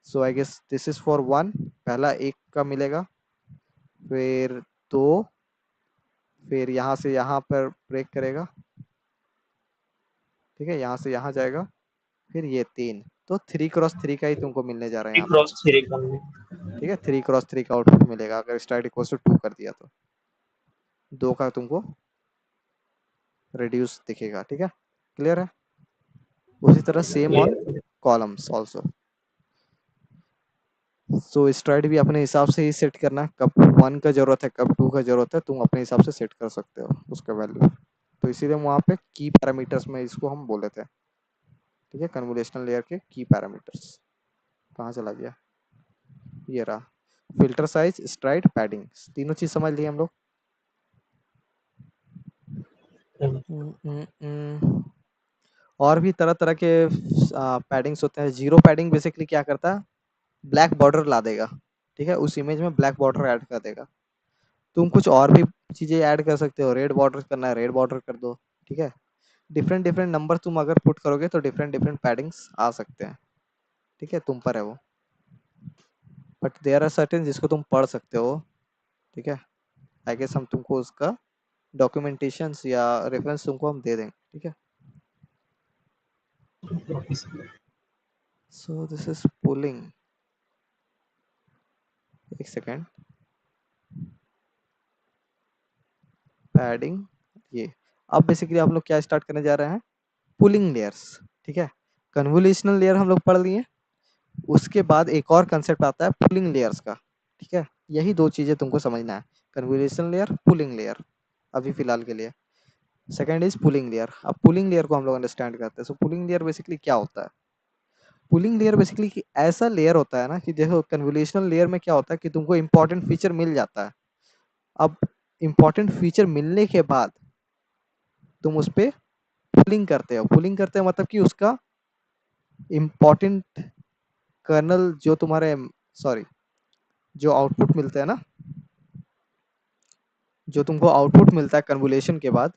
So I guess this is for 1, पहला 1 का मिलेगा, फिर 2, फिर यहाँ से यहाँ पर ब्रेक करेगा, ठीक है, यहाँ से यहाँ जाएगा, फिर ये 3, तो 3x3 का ही तुमको मिलने जा रहा है यहाँ पे, क्रॉस थ्री करने। ठीक है। 3x3 का आउटपुट मिलेगा अगर स्ट्राइड इक्वल टू 2 कर दिया तो 2 का तुमको रिड्यूस दिखेगा, ठीक है। क्लियर है। उसी तरह सेम ऑन ये कॉलम्स ऑल्सो। सो स्ट्राइड भी अपने हिसाब से ही सेट करना है, कब 1 का जरूरत है कब 2 का जरूरत है, तुम अपने हिसाब से सेट कर सकते हो उसका वैल्यू। तो इसीलिए वहाँ पे की पैरामीटर्स में इसको हम बोले थे, ठीक है, कन्वोल्यूशनल लेयर के की पैरामीटर्स। कहाँ चला गया, ये रहा। फिल्टर साइज, स्ट्राइड, पैडिंग, तीनों चीज समझ लिए हम लोग। और भी तरह तरह के पैडिंग्स होते हैं। जीरो पैडिंग बेसिकली क्या करता है, ब्लैक बॉर्डर ला देगा, ठीक है, उस इमेज में ब्लैक बॉर्डर ऐड कर देगा। तुम कुछ और भी चीजें ऐड कर सकते हो, रेड बॉर्डर करना है रेड बॉर्डर कर दो, ठीक है। डिफरेंट डिफरेंट नंबर तुम अगर पुट करोगे तो डिफरेंट डिफरेंट पैडिंग्स आ सकते हैं, ठीक है, तुम पर है वो। बट देयर आर सर्टेन जिसको तुम पढ़ सकते हो, ठीक है। आई गेस हम तुमको उसका डॉक्यूमेंटेशन या रेफरेंस तुमको हम दे देंगे, ठीक है। सो दिस इज पुलिंग, एक सेकेंड, पैडिंग, ये। अब बेसिकली आप लोग क्या स्टार्ट करने जा रहे हैं, पुलिंग लेयर्स, ठीक है। कन्वोल्यूशनल लेयर हम लोग पढ़ लिए, उसके बाद एक और कंसेप्ट आता है पुलिंग लेयर्स का, ठीक है। यही 2 चीजें तुमको समझना है, कन्वोल्यूशन लेयर, पुलिंग लेयर, अभी फिलहाल के लिए। Second is pulling layer. अब पुलिंग लेयर को हम लोग अंडरस्टैंड करते हैं। सो पुलिंग लेयर बेसिकली क्या होता है, पुलिंग लेयर बेसिकली ऐसा लेयर होता है ना कि देखो कन्वोल्यूशनल लेयर में क्या होता है कि तुमको इंपॉर्टेंट फीचर मिल जाता है। अब इंपॉर्टेंट फीचर मिलने के बाद तुम उस पर पुलिंग करते हो। पुलिंग करते हो मतलब कि उसका इंपॉर्टेंट कर्नल जो तुम्हारे, सॉरी, जो आउटपुट मिलता है ना, जो तुमको आउटपुट मिलता है कन्वोल्यूशन के बाद,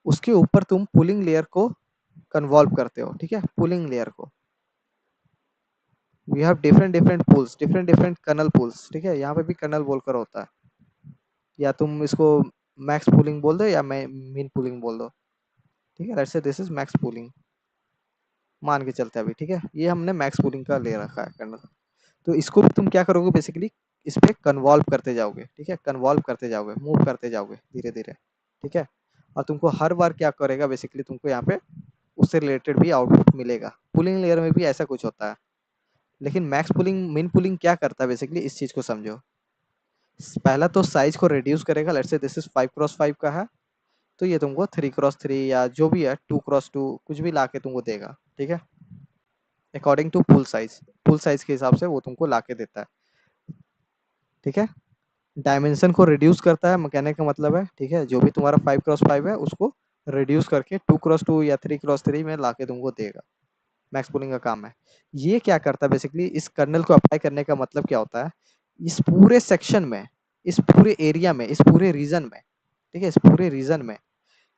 उसके ऊपर तुम पुलिंग लेयर को कन्वॉल्व करते हो, ठीक है। पुलिंग लेयर को we have different different pools, different different kernel pools, ठीक है। यहाँ पे भी कर्नल बोलकर होता है, या तुम इसको मैक्स पूलिंग बोल दो या मीन पूलिंग बोल दो, ठीक है। Let's say this is max pooling मान के चलते हैं अभी, ठीक है। ये हमने मैक्स पूलिंग का ले रखा है कर्नल। तो इसको भी तुम क्या करोगे बेसिकली, इस पे कन्वॉल्व करते जाओगे, ठीक है, कन्वॉल्व करते जाओगे, मूव करते जाओगे धीरे धीरे, ठीक है। और तुमको हर बार क्या करेगा बेसिकली, तुमको यहाँ पे उससे रिलेटेड भी आउटपुट मिलेगा। पुलिंग लेयर में भी ऐसा कुछ होता है, लेकिन मैक्स पुलिंग मिन पुलिंग क्या करता है बेसिकली, इस चीज को समझो। पहला तो साइज को रिड्यूस करेगा, let's say this is 5x5 का है, तो ये तुमको 3x3 या जो भी है 2x2 कुछ भी ला के तुमको देगा, ठीक है, अकॉर्डिंग टू पुल साइज के हिसाब से वो तुमको ला के देता है, ठीक है। डायमेंशन को रिड्यूस करता है, कहने का मतलब है, ठीक है, जो भी तुम्हारा 5x5 है उसको रिड्यूस करके 2x2 या 3x3 में ला के तुमको देगा। मैक्स पूलिंग का काम है। ये क्या करता है बेसिकली, इस कर्नल को अप्लाई करने का मतलब क्या होता है, इस पूरे सेक्शन में, इस पूरे एरिया में, इस पूरे रीजन में, ठीक है, इस पूरे रीजन में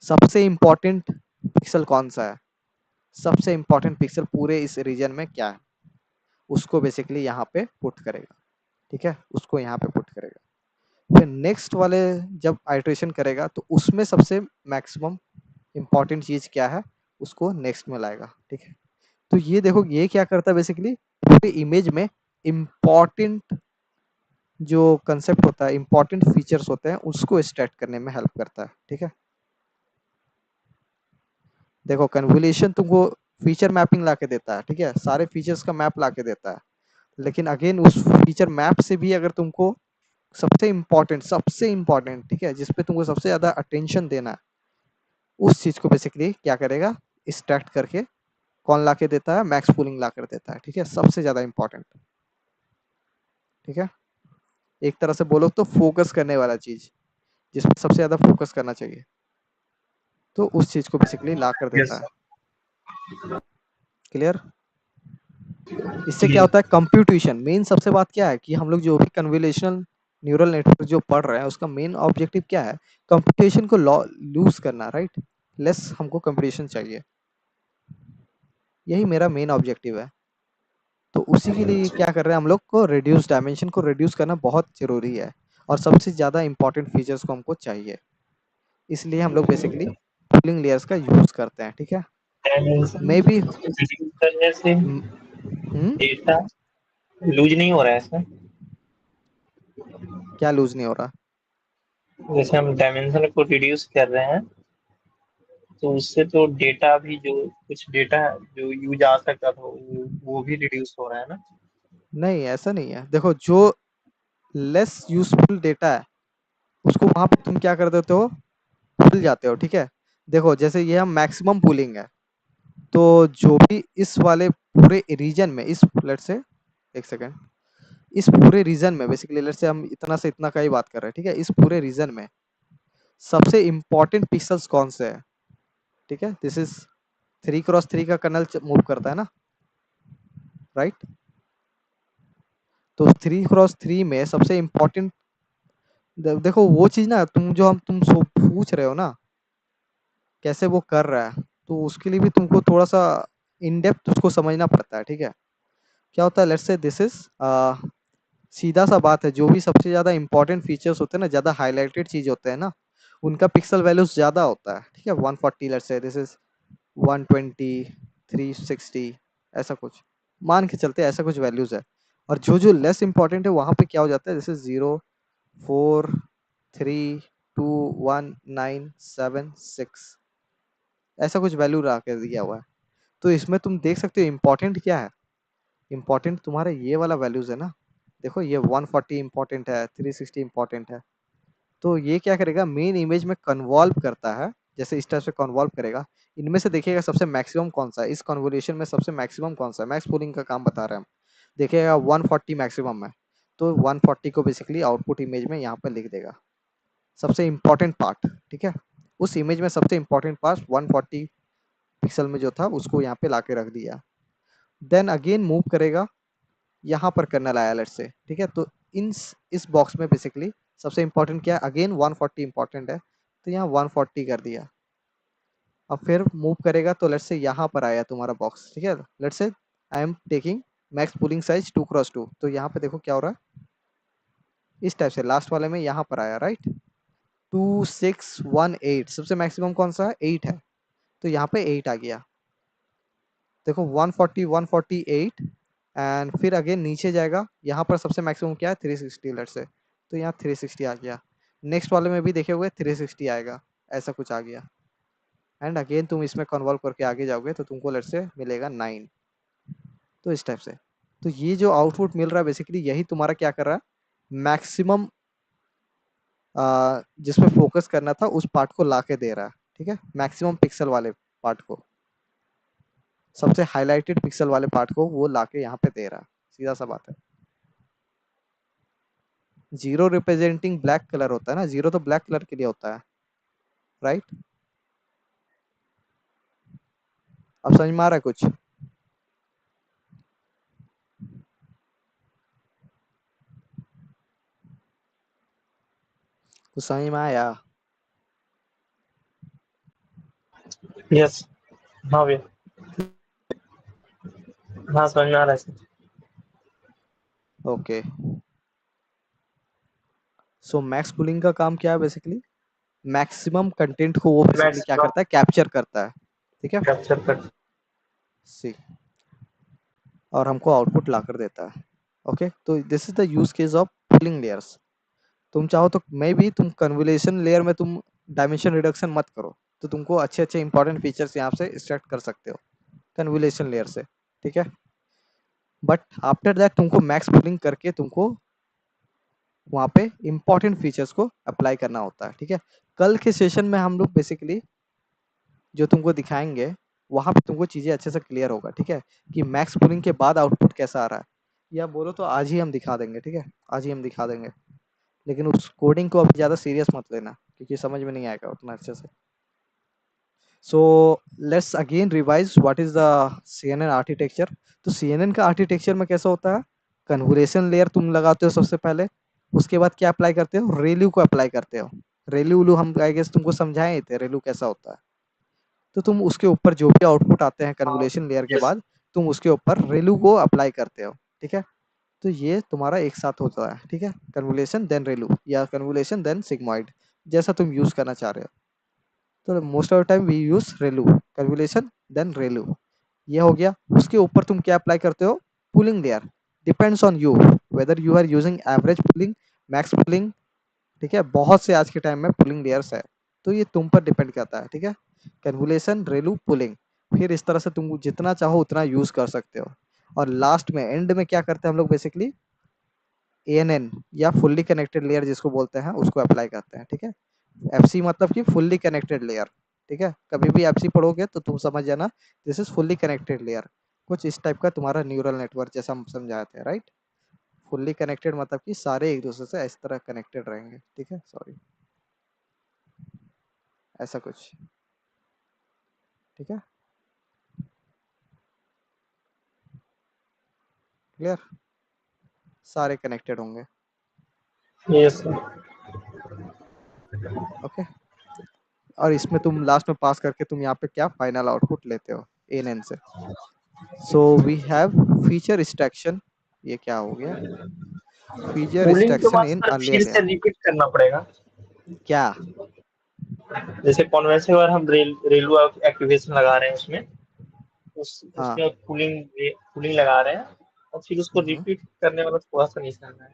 सबसे इंपॉर्टेंट पिक्सल कौन सा है, सबसे इंपॉर्टेंट पिक्सल पूरे इस रीजन में क्या है, उसको बेसिकली यहाँ पे पुट करेगा, ठीक है, उसको यहाँ पे पुट करेगा। फिर नेक्स्ट वाले जब आइट्रेशन करेगा तो उसमें सबसे मैक्सिमम इंपॉर्टेंट चीज क्या है, उसको नेक्स्ट में लाएगा, ठीक है। तो ये देखो ये क्या करता है बेसिकली, पूरे इमेज में इम्पॉर्टेंट जो कंसेप्ट होता है, इम्पॉर्टेंट फीचर्स होते हैं, उसको एक्सट्रैक्ट करने में हेल्प करता है, ठीक है। देखो कन्वोल्यूशन तुमको फीचर मैपिंग ला के देता है, ठीक है, सारे फीचर्स का मैप ला के देता है, लेकिन अगेन उस फीचर मैप से भी अगर तुमको सबसे इम्पोर्टेंट, ठीक है, जिसपे तुमको सबसे ज्यादा अटेंशन देना है, उस चीज को बेसिकली क्या करेगा, एक्सट्रैक्ट करके कौन ला के देता है, मैक्स पूलिंग ला कर देता है, ठीक है, सबसे ज्यादा इंपॉर्टेंट, ठीक है। एक तरह से बोलो तो फोकस करने वाला चीज, जिसपे सबसे ज्यादा फोकस करना चाहिए, तो उस चीज को बेसिकली ला कर यस देता है। क्लियर। इससे क्या क्लियर। होता है, कंप्यूटेशन मेन सबसे बात क्या है कि हम लोग जो भी कन्वोल्यूशनल न्यूरल नेटवर्क जो पढ़ रहे हैं उसका मेन ऑब्जेक्टिव क्या है, कंप्यूटेशन को लूज करना, राइट, लेस हमको कंप्यूटेशन चाहिए, यही मेरा मेन ऑब्जेक्टिव है। तो उसी के लिए क्या कर रहे हैं हम लोग को, रिड्यूस डायमेंशन को रिड्यूस करना बहुत जरूरी है, और सबसे ज्यादा इंपॉर्टेंट फीचर्स को हमको चाहिए, इसलिए हम लोग बेसिकली पूलिंग लेयर्स का यूज करते हैं, ठीक है। डायमेंशन मे बी रिड्यूस करने से डेटा लूज नहीं हो रहा है इसमें। क्या लूज नहीं हो रहा, जैसे हम डायमेंशन को रिड्यूस कर रहे हैं तो उससे तो डेटा भी, जो कुछ डेटा जो यूज आ सकता था वो भी रिड्यूस हो रहा है ना। नहीं ऐसा नहीं है, देखो जो लेस यूजफुल डेटा है उसको वहां पे तुम क्या कर देते हो, भूल जाते हो, ठीक है। देखो जैसे ये हम मैक्सिमम पूलिंग है, तो जो भी इस वाले पूरे रीजन में, इस लेट से एक सेकेंड, इस पूरे रीजन में बेसिकली लेट से हम इतना से इतना का ही बात कर रहे हैं, ठीक है, इस पूरे रीजन में सबसे इंपॉर्टेंट पिक्सल्स कौन से है, ठीक है, दिस इज 3x3 का कर्नल मूव करता है ना, राइट। तो 3x3 में सबसे इंपॉर्टेंट, देखो वो चीज ना, तुम जो हम तुम पूछ रहे हो ना कैसे वो कर रहा है, तो उसके लिए भी तुमको थोड़ा सा इन डेप्थ उसको समझना पड़ता है, ठीक है। क्या होता है, लेट्स से दिस इज सीधा सा बात है, जो भी सबसे ज्यादा इंपॉर्टेंट फीचर्स होते हैं ना, ज्यादा हाईलाइटेड चीज होते हैं ना, उनका पिक्सल वैल्यूज ज्यादा होता है, ठीक है, 140, लेट्स से दिस इज 120, 360, ऐसा कुछ मान के चलते, ऐसा कुछ वैल्यूज है। और जो जो लेस इंपॉर्टेंट है वहां पे क्या हो जाता है, जैसे 0, 4, 3, 2, 1, 9, 7, 6, ऐसा कुछ वैल्यू रहा के दिया हुआ है। तो इसमें तुम देख सकते हो इम्पोर्टेंट क्या है, इम्पोर्टेंट तुम्हारा ये वाला वैल्यूज है ना, देखो ये 140 इंपॉर्टेंट है, 360 इंपॉर्टेंट है। तो ये क्या करेगा, मेन इमेज में कन्वॉल्व करता है, जैसे इस टाइप से कन्वॉल्व करेगा, इनमें से देखिएगा सबसे मैक्सिमम कौन सा है, इस कन्वोल्यूशन में सबसे मैक्सिमम कौन सा है, मैक्स पूलिंग का काम बता रहे हैं हम, देखिएगा 140 मैक्सिमम है, तो 140 को बेसिकली आउटपुट इमेज में यहाँ पर लिख देगा, सबसे इंपॉर्टेंट पार्ट, ठीक है, उस इमेज में सबसे इंपॉर्टेंट पार्ट 140 पिक्सल में जो था उसको यहाँ पे लाके रख दिया। देन अगेन मूव करेगा, यहाँ पर कर्नल आया लेट्स से, ठीक है, तो इन इस बॉक्स में बेसिकली सबसे इंपॉर्टेंट क्या है, अगेन 140 इंपॉर्टेंट है, तो यहाँ 140 कर दिया। अब फिर मूव करेगा तो लेट्स से यहाँ पर आया तुम्हारा बॉक्स, ठीक है, let's say I am taking max pulling size 2x2, तो यहाँ पे देखो क्या हो रहा है, इस टाइप से लास्ट वाले में यहाँ पर आया, राइट, 2618 सबसे मैक्सिमम कौन सा है, 8 है, तो यहाँ पे 8 आ गया। देखो 140 148, एंड फिर अगेन नीचे जाएगा, यहाँ पर सबसे मैक्सिमम क्या है 360 लेट से, तो यहाँ 360 आ गया। नेक्स्ट वाले में भी देखे हुए 360 आएगा, ऐसा कुछ आ गया। एंड अगेन तुम इसमें कन्वॉल्व करके आगे जाओगे तो तुमको लेट से मिलेगा 9, तो इस टाइप से, तो ये जो आउटपुट मिल रहा है बेसिकली यही तुम्हारा क्या कर रहा है, मैक्सिमम जिसमें फोकस करना था उस पार्ट को लाके दे रहा है, ठीक है, मैक्सिमम पिक्सल वाले पार्ट को, सबसे हाईलाइटेड पिक्सल वाले पार्ट को वो लाके यहाँ पे दे रहा है, सीधा सा बात है। जीरो रिप्रेजेंटिंग ब्लैक कलर होता है ना, जीरो तो ब्लैक कलर के लिए होता है, राइट? अब समझ में आ रहा है कुछ? कुछ समझ में आया? यस, हाँ भैया, हाँ समझ में आ रहा है सर। ओके, सो मैक्स पूलिंग का काम क्या है बेसिकली, मैक्सिमम कंटेंट को वो बेसिकली क्या मैक्सिमम करता है, कैप्चर करता है, ठीक है, कैप्चर कर। सी, और हमको आउटपुट ला कर देता है। ओके, तो this is the use case of pooling layers. तुम चाहो तो मे भी तुम कन्वोल्यूशन लेयर में तुम डायमेंशन रिडक्शन मत करो, तो तुमको अच्छे अच्छे इंपॉर्टेंट फीचर्स यहाँ से एक्सट्रैक्ट कर सकते हो कन्वोल्यूशन लेयर से, ठीक है। बट आफ्टर दैट तुमको मैक्स पूलिंग करके तुमको वहाँ पे इंपॉर्टेंट फीचर्स को अप्लाई करना होता है, ठीक है। कल के सेशन में हम लोग बेसिकली जो तुमको दिखाएंगे वहाँ पे तुमको चीज़ें अच्छे से क्लियर होगा, ठीक है, कि मैक्स पूलिंग के बाद आउटपुट कैसा आ रहा है, या बोलो तो आज ही हम दिखा देंगे, ठीक है, आज ही हम दिखा देंगे। लेकिन उस कोडिंग को अभी ज़्यादा सीरियस मत लेना, क्योंकि समझ में नहीं आएगा उतना अच्छे से। So let's again revise what is the CNN architecture. तो CNN का आर्किटेक्चर में कैसा होता है, कन्वोल्यूशन लेयर तुम लगाते हो सबसे पहले, उसके बाद क्या अप्लाई करते हो, रेलू को अप्लाई करते हो। रेलू उलू हम आई गेस तुमको समझाए थे रेलू कैसा होता है। तो तुम उसके ऊपर जो भी आउटपुट आते हैं हाँ, कन्वोल्यूशन लेयर के यस, बाद तुम उसके ऊपर रेलू को अप्लाई करते हो, ठीक है। तो ये तुम्हारा एक साथ होता है, ठीक है, कन्वोल्यूशन देन रेलू या कन्वोल्यूशन देन सिग्मॉइड, जैसा तुम यूज करना चाह रहे हो। तो most of the time we use ReLU, convolution then ReLU, ये हो गया। उसके ऊपर तुम क्या अप्लाई करते हो, pooling layer, depends on you whether you are using average pooling, max pooling, ठीक है, बहुत से आज के टाइम में पूलिंग लेयर्स है, तो ये तुम पर डिपेंड करता है, ठीक है। कन्वोल्यूशन रेलू पूलिंग, फिर इस तरह से तुम जितना चाहो उतना यूज कर सकते हो। और लास्ट में एंड में क्या करते हैं हम लोग बेसिकली, ANN या फुल्ली कनेक्टेड लेयर जिसको बोलते हैं उसको अप्लाई करते हैं, ठीक है। FC मतलब कि फुल्ली कनेक्टेड लेयर, ठीक है, कभी भी FC पढ़ोगे तो तुम समझ जाना this is fully connected layer, कुछ इस टाइप का तुम्हारा न्यूरल नेटवर्क जैसा हम समझाए थे, राइट। फुल्ली कनेक्टेड मतलब कि सारे एक दूसरे से इस तरह कनेक्टेड रहेंगे, ठीक है, सॉरी, ऐसा कुछ, ठीक है, क्लियर, सारे कनेक्टेड होंगे, यस सर। ओके। और इसमें तुम लास्ट में पास करके तुम यहाँ पे क्या फाइनल आउटपुट लेते हो ANN से। So we have feature extraction, ये क्या हो गया, फीचर कूलिंग के एक्सट्रैक्शन बाद इन सर अर्लियर फिर से लेयर, रिपीट करना पड़ेगा। क्या, जैसे कॉन्वेंशन बार हम रेलू एक्टिवेशन लगा रहे हैं उसमें, हाँ, उसमें कूलिंग लगा रहे हैं और फिर उसको हम्म। रिपीट करने वाला थोड़ा सा निशान है।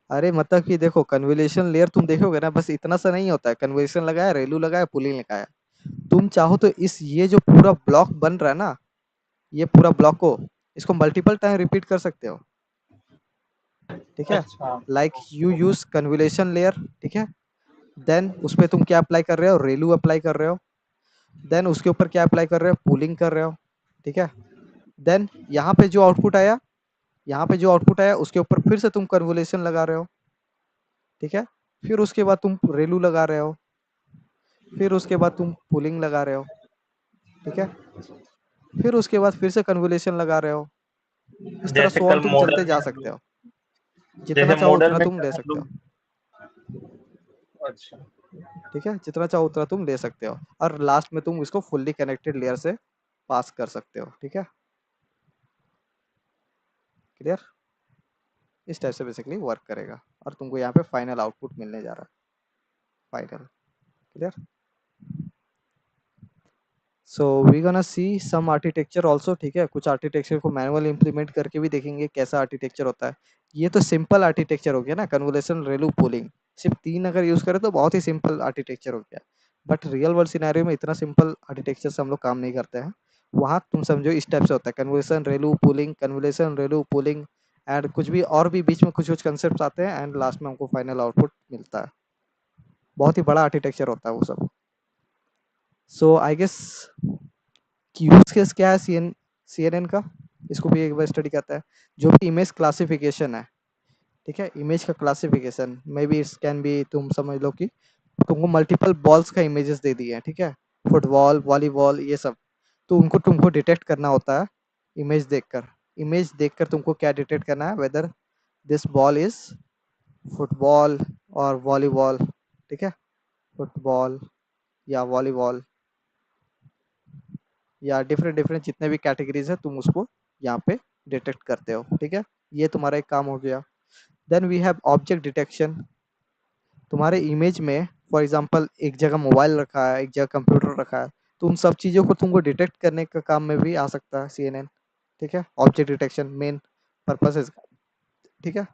अरे मतलब कि देखो कन्वोल्यूशन लेयर तुम देखोगे ना, बस इतना सा नहीं होता है, कन्वोल्यूशन लगाया, रेलू लगाया, पुलिंग लगाया। तुम चाहो तो इस ये जो पूरा ब्लॉक बन रहा है ना, ये पूरा ब्लॉक को इसको मल्टीपल टाइम रिपीट कर सकते हो, ठीक है। अच्छा, like you use convolution layer, ठीक है, देन उसपे तुम क्या अप्लाई कर रहे हो, रेलू अप्लाई कर रहे हो, देन उसके ऊपर क्या अप्लाई कर रहे हो, पुलिंग कर रहे हो, ठीक है। देन यहाँ पे जो आउटपुट आया, यहाँ पे जो आउटपुट आया उसके ऊपर फिर से तुम कन्वोल्यूशन लगा रहे हो, ठीक है। फिर उसके बाद तुम रेलू लगा रहे हो, फिर उसके बाद तुम पुलिंग लगा रहे हो, ठीक है। फिर उसके बाद फिर से कन्वोल्यूशन लगा रहे हो, इस तरह जैसे सो ऑन कल तुम चलते मॉडल में जा हम सकते लोग, हो, जैसे जितना चाहो मॉडल उतना में तुम कल ले हम सकते हो, लोग, अच्छा, ठीक है, जितना चाहो उतना तुम ले सकते हो। और लास्ट में तुम इसको फुल्ली कनेक्टेड लेयर से पास कर सकते हो, ठीक है, क्लियर। इस टाइप से बेसिकली वर्क करेगा और तुमको यहाँ पे फाइनल आउटपुट मिलने जा रहा है, final, clear. So we gonna see some architecture also, ठीक है, कुछ आर्किटेक्चर को मैनुअल इंप्लीमेंट करके भी देखेंगे कैसा आर्किटेक्चर होता है। ये तो सिंपल आर्किटेक्चर हो गया ना, कन्वोल्यूशन रेलू पूलिंग, सिर्फ 3 अगर यूज करें तो बहुत ही सिंपल आर्किटेक्चर हो गया। बट रियल वर्ल्ड सिनेरियो में इतना सिंपल आर्किटेक्चर से हम लोग काम नहीं करते हैं, वहाँ तुम समझो इस टाइप से होता है, convolution, ReLU, pooling, convolution, ReLU, pooling and कुछ भी और भी बीच में कुछ-कुछ कांसेप्ट्स आते हैं एंड लास्ट में हमको फाइनल आउटपुट मिलता है। बहुत ही बड़ा आर्किटेक्चर होता है वो सब। सो आई गेस यूज़ केस क्या है सीएनएन का? इसको भी एक बार स्टडी करते हैं। जो भी इमेज क्लासिफिकेशन है, ठीक है? इमेज का classification may be it's can be, तुम समझ लो कि तुमको मल्टीपल बॉल्स का इमेजेस दे दिए हैं, ठीक है? फुटबॉल, वॉलीबॉल ये सब। तो उनको तुमको डिटेक्ट करना होता है इमेज देखकर। इमेज देखकर तुमको क्या डिटेक्ट करना है, whether this ball is football और वॉलीबॉल, ठीक है? फुटबॉल या वॉलीबॉल या डिफरेंट डिफरेंट जितने भी कैटेगरीज है तुम उसको यहाँ पे डिटेक्ट करते हो, ठीक है? ये तुम्हारा एक काम हो गया। Then we have object detection. तुम्हारे इमेज में फॉर एग्जांपल एक जगह मोबाइल रखा है, एक जगह कंप्यूटर रखा है, तो उन सब चीज़ों को तुमको डिटेक्ट करने का काम में भी आ सकता है सीएनएन, ठीक है? ऑब्जेक्ट डिटेक्शन मेन पर्पस है, ठीक है?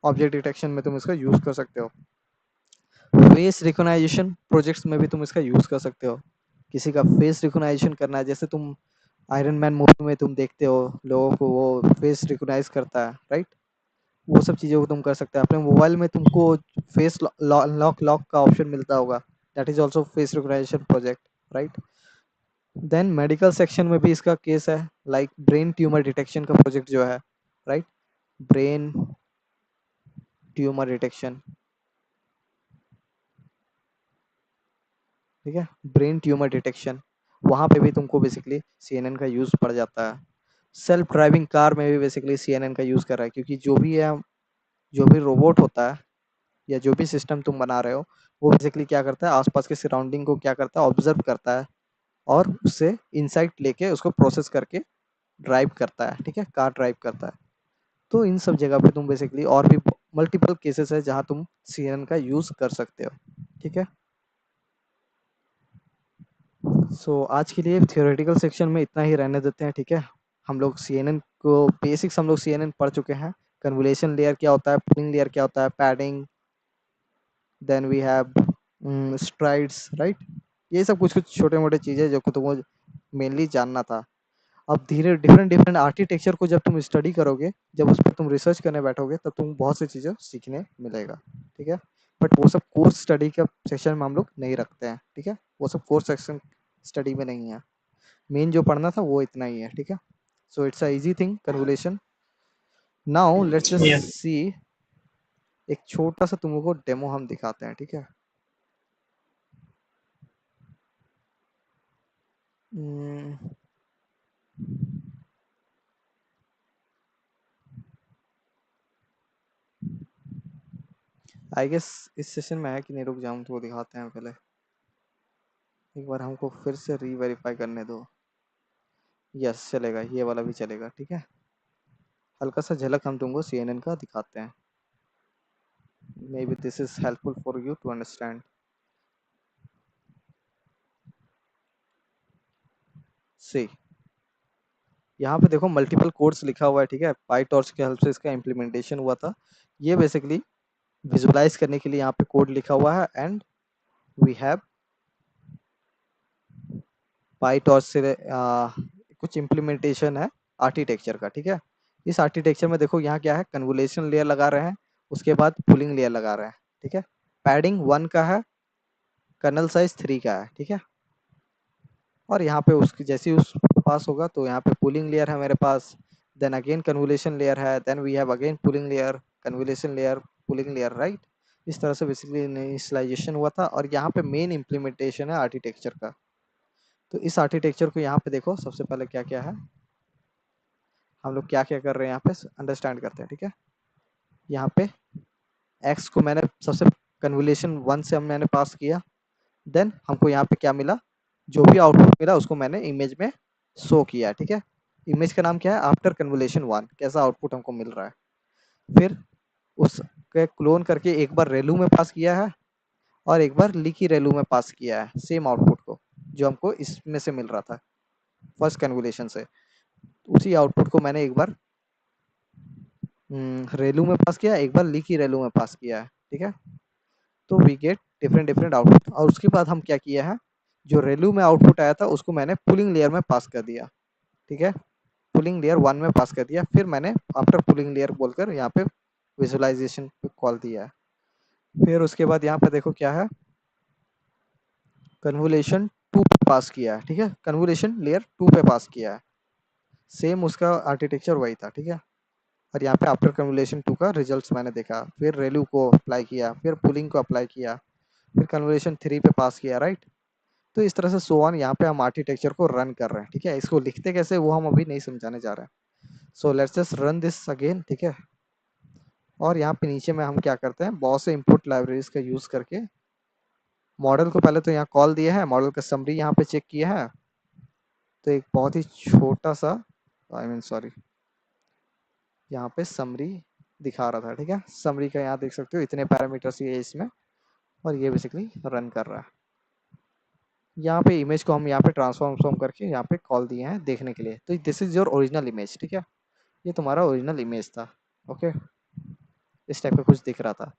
ऑब्जेक्ट डिटेक्शन में तुम इसका यूज़ कर सकते हो। फेस रिकॉग्निशन प्रोजेक्ट्स में भी तुम इसका यूज़ कर सकते हो। किसी का फेस रिकॉग्निशन करना है, जैसे तुम आयरन मैन मूवी में तुम देखते हो लोगों को वो फेस रिकॉग्नाइज करता है, राइट? वो सब चीज़ों को तुम कर सकते हो। अपने मोबाइल में तुमको फेस लॉक लॉक का ऑप्शन मिलता होगा, that is also face recognition project, right? Then medical section में भी इसका केस है, लाइक ब्रेन ट्यूमर डिटेक्शन का प्रोजेक्ट जो है, राइट? ब्रेन ट्यूमर डिटेक्शन, ठीक है? ब्रेन ट्यूमर डिटेक्शन, वहाँ पे भी तुमको बेसिकली सीएनएन का यूज़ पड़ जाता है। सेल्फ ड्राइविंग कार में भी बेसिकली सीएनएन का यूज़ कर रहा है, क्योंकि जो भी है, जो भी रोबोट होता है या जो भी सिस्टम तुम बना रहे हो, वो बेसिकली क्या करता है, आसपास के सराउंडिंग को क्या करता है, ऑब्जर्व करता है और उससे इंसाइट लेके उसको प्रोसेस करके ड्राइव करता है, ठीक है? कार ड्राइव करता है। तो इन सब जगह पे तुम बेसिकली और भी मल्टीपल केसेस है जहाँ तुम सीएनएन का यूज़ कर सकते हो, ठीक है? सो आज के लिए थियोरेटिकल सेक्शन में इतना ही रहने देते हैं, ठीक है? हम लोग सीएनएन को बेसिक्स हम लोग सीएनएन पढ़ चुके हैं। कन्वोल्यूशन लेयर क्या होता है, पूलिंग लेयर क्या होता है, padding, then we have strides, right? ये सब कुछ कुछ छोटे मोटे चीज़ें जो कि तुमको मेनली जानना था। अब धीरे डिफरेंट डिफरेंट आर्किटेक्चर को जब तुम स्टडी करोगे, जब उस पर तुम रिसर्च करने बैठोगे, तब तुम बहुत सी चीज़ें सीखने मिलेगा, ठीक है? बट वो सब कोर्स स्टडी का सेक्शन में हम लोग नहीं रखते हैं, ठीक है? वो सब कोर्स सेक्शन स्टडी में नहीं है। मेन जो पढ़ना था वो इतना ही है, ठीक है? So it's a easy thing, convolution. Now let's just ये सी, एक छोटा सा तुम लोगों को डेमो हम दिखाते हैं, ठीक है? आई गेस इस सेशन में है कि नहीं, रुक जाऊँ तो दिखाते हैं पहले। एक बार हमको फिर से री-वेरीफाई करने दो। यस चलेगा, ये वाला भी चलेगा, ठीक है? हल्का सा झलक हम तुमको सीएनएन का दिखाते हैं। Maybe this is helpful for you to understand. See, यहाँ पे देखो मल्टीपल कोड्स लिखा हुआ है, ठीक है? पाईटॉर्च की हेल्प से इसका इम्प्लीमेंटेशन हुआ था। ये बेसिकली विजुअलाइज करने के लिए यहाँ पे कोड लिखा हुआ है एंड वी हैव पाईटॉर्च से कुछ इम्प्लीमेंटेशन है आर्किटेक्चर का, ठीक है? इस आर्किटेक्चर में देखो यहाँ क्या है, कन्वोल्यूशन लेयर लगा रहे हैं, उसके बाद पुलिंग लेयर लगा रहे हैं, ठीक है? पैडिंग 1 का है, कर्नल साइज 3 का है, ठीक है? और यहाँ पे उसकी जैसे ही उसके पास होगा तो यहाँ पे पुलिंग लेयर है मेरे पास, देन अगेन कन्वोल्यूशन लेयर है, then we have again pooling layer, convolution layer, pooling layer, right? इस तरह से बेसिकली इनिशियलाइजेशन हुआ था और यहाँ पे मेन इम्प्लीमेंटेशन है आर्किटेक्चर का। तो इस आर्किटेक्चर को यहाँ पे देखो, सबसे पहले क्या क्या है, हम लोग क्या क्या कर रहे हैं यहाँ पे अंडरस्टैंड करते हैं, ठीक है? यहाँ पे एक्स को मैंने सबसे कन्वोल्यूशन 1 से मैंने पास किया, देन हमको यहाँ पे क्या मिला, जो भी आउटपुट मिला उसको मैंने इमेज में शो किया, ठीक है? इमेज का नाम क्या है, आफ्टर कन्वोल्यूशन 1, कैसा आउटपुट हमको मिल रहा है। फिर उसके क्लोन करके एक बार रेलू में पास किया है और एक बार लीकी रेलू में पास किया है सेम आउटपुट को, जो हमको इसमें से मिल रहा था फर्स्ट कन्वोल्यूशन से। उसी आउटपुट को मैंने एक बार रेलू में पास किया, एक बार लीकी रेलू में पास किया है, ठीक है? तो we get different different output और उसके बाद हम क्या किया है, जो रेलू में आउटपुट आया था उसको मैंने पुलिंग लेयर में पास कर दिया, ठीक है, पुलिंग लेयर 1 में पास कर दिया, फिर मैंने आफ्टर पुलिंग लेयर बोलकर यहाँ पे विजुअलाइजेशन पे कॉल दिया है। फिर उसके बाद यहाँ पे देखो क्या है, कन्वोल्यूशन 2 पे पास किया है, ठीक है, कन्वोल्यूशन लेयर 2 पे पास किया है, सेम उसका आर्किटेक्चर वही था, ठीक है। और यहाँ पे आफ्टर कन्वोल्यूशन 2 का रिजल्ट्स मैंने देखा, फिर रेलू को अप्लाई किया, फिर पुलिंग को अप्लाई किया, फिर कन्वोल्यूशन 3 पे पास किया, राइट। तो इस तरह से सो ऑन यहाँ पे हम आर्किटेक्चर को रन कर रहे हैं, ठीक है। इसको लिखते कैसे वो हम अभी नहीं समझाने जा रहे हैं। सो let's just run this again, ठीक है। और यहाँ पे नीचे में हम क्या करते हैं, बहुत से इनपुट लाइब्रेरीज का यूज करके मॉडल को पहले तो यहाँ कॉल दिया है, मॉडल का समरी यहाँ पे चेक किया है। तो एक बहुत ही छोटा सा, आई मीन सॉरी, यहाँ पे समरी दिखा रहा था, ठीक है। समरी का यहाँ देख सकते हो इतने पैरामीटर्स ये इसमें, और ये बेसिकली रन कर रहा है। यहाँ पे इमेज को हम यहाँ पे ट्रांसफॉर्म करके यहाँ पे कॉल दिए हैं देखने के लिए। तो this is your original image, ठीक है, ये तुम्हारा ओरिजिनल इमेज था, ओके। इस टाइप का कुछ दिख रहा था।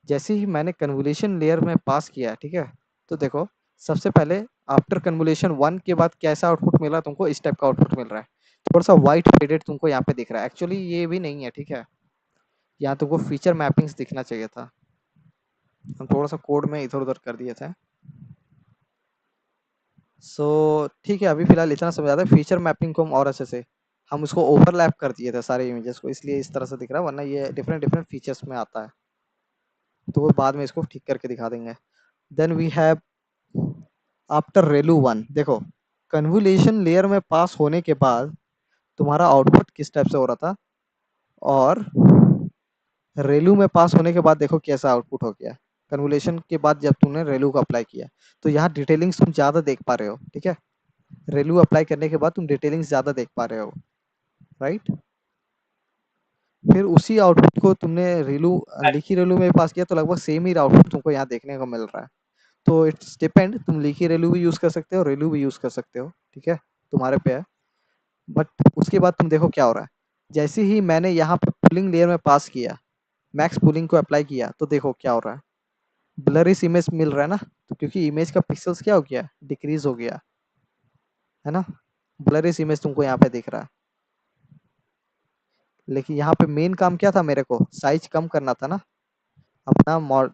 जैसे ही मैंने कन्वोल्यूशन लेयर में पास किया, ठीक है, तो देखो सबसे पहले आफ्टर कन्वोल्यूशन 1 के बाद कैसा आउटपुट मिला तुमको, इस टाइप का आउटपुट मिल रहा है, थोड़ा सा व्हाइट फेडेड तुमको यहाँ पे दिख रहा है। एक्चुअली ये भी नहीं है, ठीक है, यहाँ तुमको फीचर मैपिंग्स दिखना चाहिए था, हम थोड़ा सा कोड में इधर उधर कर दिए थे। सो ठीक है, अभी फिलहाल इतना समझ आता है। फीचर मैपिंग को हम और अच्छे से, हम उसको ओवरलैप कर दिए थे सारे इमेजेस को, इसलिए इस तरह से दिख रहा है, वरना ये डिफरेंट डिफरेंट फीचर्स में आता है, तो वो बाद में इसको ठीक करके दिखा देंगे। देन वी हैव आफ्टर रेलू 1, देखो कन्वोल्यूशन लेयर में पास होने के बाद तुम्हारा आउटपुट किस टाइप से हो रहा था, और रेलू में पास होने के बाद देखो कैसा आउटपुट हो गया। कन्वोल्यूशन के बाद जब तुमने रेलू को अप्लाई किया, तो यहाँ डिटेलिंग्स तुम ज़्यादा देख पा रहे हो, ठीक है। रेलू अप्लाई करने के बाद तुम डिटेलिंग्स ज़्यादा देख पा रहे हो, राइट। फिर उसी आउटपुट को तुमने रेलू, लिखी रेलू में पास किया, तो लगभग सेम ही आउटपुट तुमको यहाँ देखने को मिल रहा है। तो इट्स डिपेंड, तुम लिखी रेलू भी यूज़ कर सकते हो, रेलू भी यूज़ कर सकते हो, ठीक है, तुम्हारे पे है। बट उसके बाद तुम देखो क्या हो रहा है, जैसे ही मैंने यहाँ पे पुलिंग लेयर में पास किया, मैक्स पुलिंग को अप्लाई किया, तो देखो क्या हो रहा है, ब्लरिश इमेज मिल रहा है ना, तो क्योंकि इमेज का पिक्सल्स क्या हो गया, डिक्रीज हो गया है ना, ब्लरिश इमेज तुमको यहाँ पे दिख रहा है। लेकिन यहाँ पे मेन काम क्या था, मेरे को साइज कम करना था ना, अपना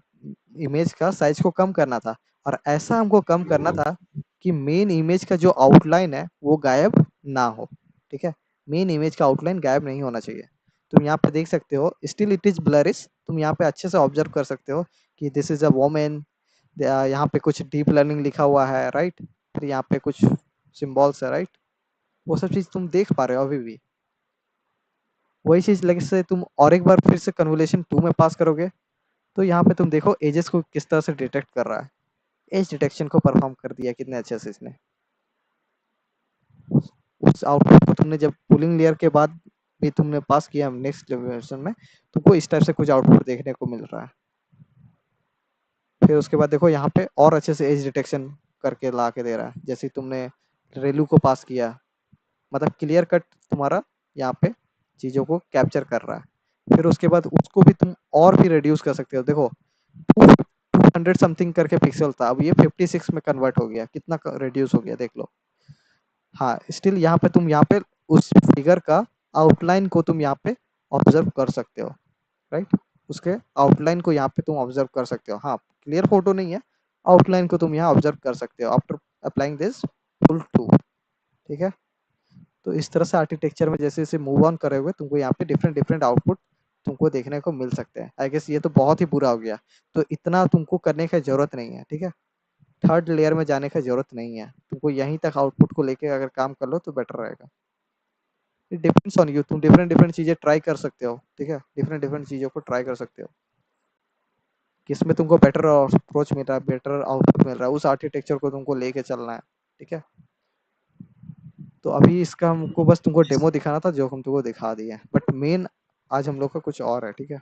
इमेज का साइज को कम करना था, और ऐसा हमको कम करना था कि मेन इमेज का जो आउटलाइन है वो गायब ना हो, ठीक है। मेन इमेज का आउटलाइन गायब नहीं होना चाहिए। तुम यहाँ पे देख सकते हो स्टिल इट इज ब्लरिश, तुम यहाँ पे अच्छे से ऑब्जर्व कर सकते हो कि दिस इज अ वोमेन, यहाँ पे कुछ डीप लर्निंग लिखा हुआ है, राइट। फिर यहाँ पे कुछ सिम्बॉल्स है, राइट। वो सब चीज तुम देख पा रहे हो अभी भी। वही चीज लगे से तुम और एक बार फिर से कन्वोल्यूशन 2 में पास करोगे, तो यहाँ पे तुम देखो एजेस को किस तरह से डिटेक्ट कर रहा है। एज डिटेक्शन को परफॉर्म कर दिया कितने अच्छे से इसने। उस आउटपुट को तुमने जब पुलिंग लेयर के बाद भी तुमने पास किया नेक्स्ट वर्जन में, तुमको इस टाइप से कुछ आउटपुट देखने को मिल रहा है। फिर उसके बाद देखो यहाँ पे और अच्छे से एज डिटेक्शन करके ला के दे रहा है, जैसे तुमने रेलू को पास किया, मतलब क्लियर कट तुम्हारा यहाँ पे चीज़ों को कैप्चर कर रहा है। फिर उसके बाद उसको भी तुम और भी रिड्यूस कर सकते हो, देखो 200 समथिंग करके पिक्सल था, अब ये 56 में कन्वर्ट हो गया, कितना रिड्यूस हो गया देख लो। हाँ स्टिल यहाँ पे तुम यहाँ पे उस फिगर का आउटलाइन को तुम यहाँ पे ऑब्जर्व कर सकते हो, राइट। उसके आउटलाइन को यहाँ पे तुम ऑब्जर्व कर सकते हो। हाँ क्लियर फोटो नहीं है, आउटलाइन को तुम यहाँ ऑब्जर्व कर सकते हो after applying this full two, ठीक है। तो इस तरह से आर्किटेक्चर में जैसे जैसे मूव ऑन करे हुए तुमको यहाँ पे डिफरेंट डिफरेंट आउटपुट तुमको देखने को मिल सकते हैं। आई गेस ये तो बहुत ही बुरा हो गया, तो इतना तुमको करने की जरूरत नहीं है, ठीक है। थर्ड लेयर में जाने की जरूरत नहीं है तुमको, यहीं तक आउटपुट को लेके अगर काम कर लो तो बेटर रहेगा। इट डिपेंड्स ऑन यू, तुम डिफरेंट डिफरेंट चीजें ट्राई कर सकते हो, ठीक है, डिफरेंट डिफरेंट चीजों को ट्राई कर सकते हो, किसमें तुमको बेटर अप्रोच मिल रहा है, बेटर आउटपुट मिल रहा है, उस आर्किटेक्चर को तुमको लेके चलना है, ठीक है। तो अभी इसका हमको बस तुमको डेमो दिखाना था जो हम तुमको दिखा दिए, बट मेन आज हम लोग का कुछ और है, ठीक है।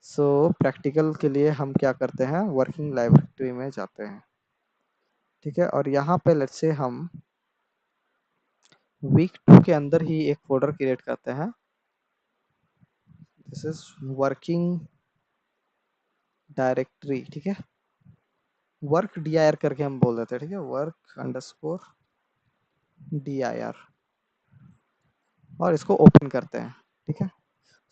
सो प्रैक्टिकल के लिए हम क्या करते हैं, वर्किंग लाइब्रेरी में जाते हैं, ठीक है। और यहाँ पे लेट्स से हम वीक 2 के अंदर ही एक फोल्डर क्रिएट करते हैं, दिस इज वर्किंग डायरेक्टरी, ठीक है। वर्क dir करके हम बोल देते हैं, ठीक है, वर्क अंडरस्कोर dir, और इसको ओपन करते हैं, ठीक है।